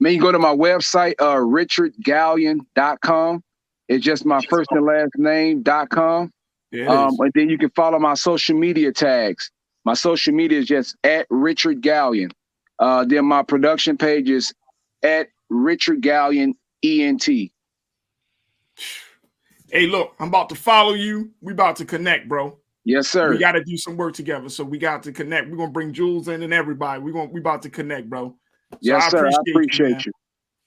Man, you go to my website, richardgallion.com. It's just my first and last name.com. And then you can follow my social media tags. My social media is just at Richard Gallion. Then my production page is at Richard Gallion ENT. Hey, look, I'm about to follow you. We about to connect, bro. Yes, sir. We got to do some work together. So we got to connect. We're gonna bring Jules in and everybody. We about to connect, bro. So yes, sir. I appreciate you.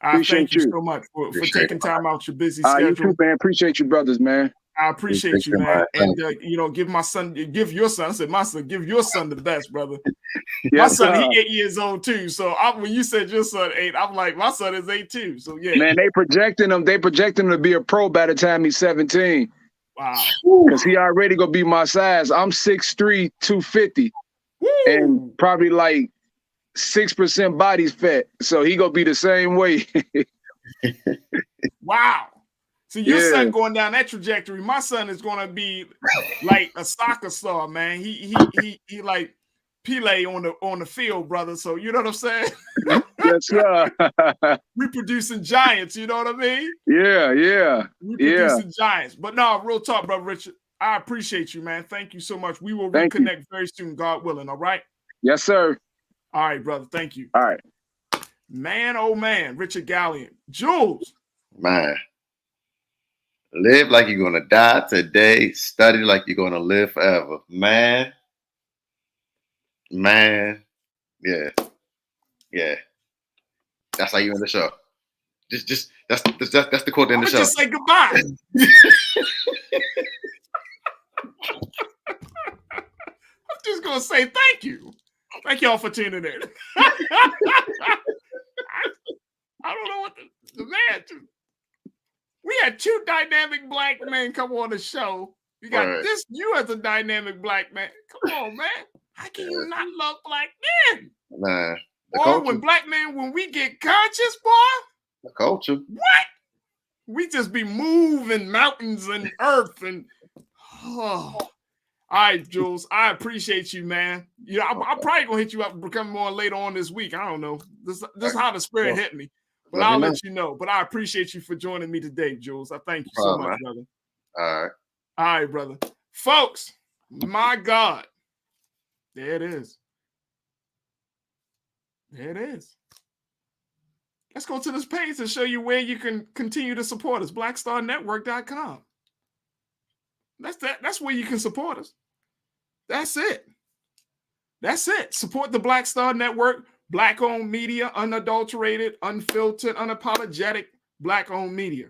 I thank you so much for taking time out your busy schedule. You too, man. Appreciate you, brothers, man. I appreciate you, man. And you know, give your son. I said, my son, give your son the best, brother. My son, he 8 years old too. So when you said your son 8, I'm like, my son is 8 too. So yeah, man, they projecting him to be a pro by the time he's 17. Wow, because he already gonna be my size. I'm 6'3", 250, and probably like 6% body fat. So he gonna be the same way. Wow. So your son going down that trajectory. My son is gonna be like a soccer star, man. He like Pele on the field, brother. So you know what I'm saying? Yes, sir. We producing giants, you know what I mean? Yeah. We producing giants. But no, real talk, brother Richard. I appreciate you, man. Thank you so much. We will reconnect very soon, God willing. All right? Yes, sir. All right, brother. Thank you. All right. Man, oh man, Richard Gallion. Jules. Man. Live like you're gonna die today. Study like you're gonna live forever. Man. Yeah. That's how you end the show. Just that's the quote in the show. Just say goodbye. I'm just gonna say thank you. Thank y'all for tuning in. I don't know what the man. We had 2 dynamic black men come on the show. You got you as a dynamic black man. Come on, man. How can you not love black men? Nah. Or when black men, when we get conscious, boy. The culture. What? We just be moving mountains and earth and oh. All right, Jules. I appreciate you, man. You know, I'm probably gonna hit you up and come on later on this week. I don't know. This is how the spirit hit me, but I'll let you know. But I appreciate you for joining me today, Jules. I thank you so much, brother. All right, brother. Folks, my God, there it is. There it is. Let's go to this page to show you where you can continue to support us. BlackStarNetwork.com. That's where you can support us. That's it. That's it. Support the Black Star Network, Black-owned media, unadulterated, unfiltered, unapologetic, Black-owned media.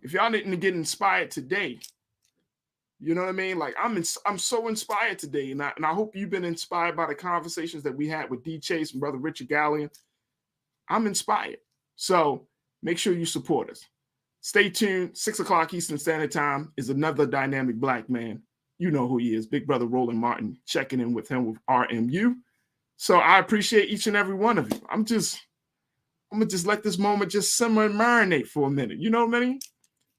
If y'all need to get inspired today, you know what I mean? Like I'm so inspired today, and I hope you've been inspired by the conversations that we had with D. Chase and Brother Richard Gallion. I'm inspired. So make sure you support us. Stay tuned. 6 o'clock Eastern Standard Time is another dynamic Black man. You know who he is. Big Brother Roland Martin, checking in with him with RMU. So I appreciate each and every one of you. I'm gonna just let this moment just simmer and marinate for a minute. You know what I mean?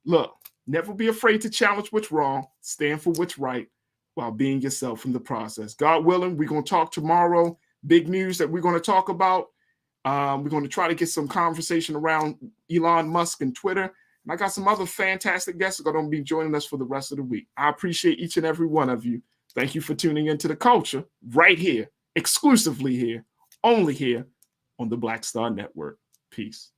Look, never be afraid to challenge what's wrong. Stand for what's right while being yourself in the process. God willing, we're gonna talk tomorrow. Big news that we're gonna talk about. We're going to try to get some conversation around Elon Musk and Twitter. And I got some other fantastic guests that are going to be joining us for the rest of the week. I appreciate each and every one of you. Thank you for tuning into The Culture right here, exclusively here, only here on the Black Star Network. Peace.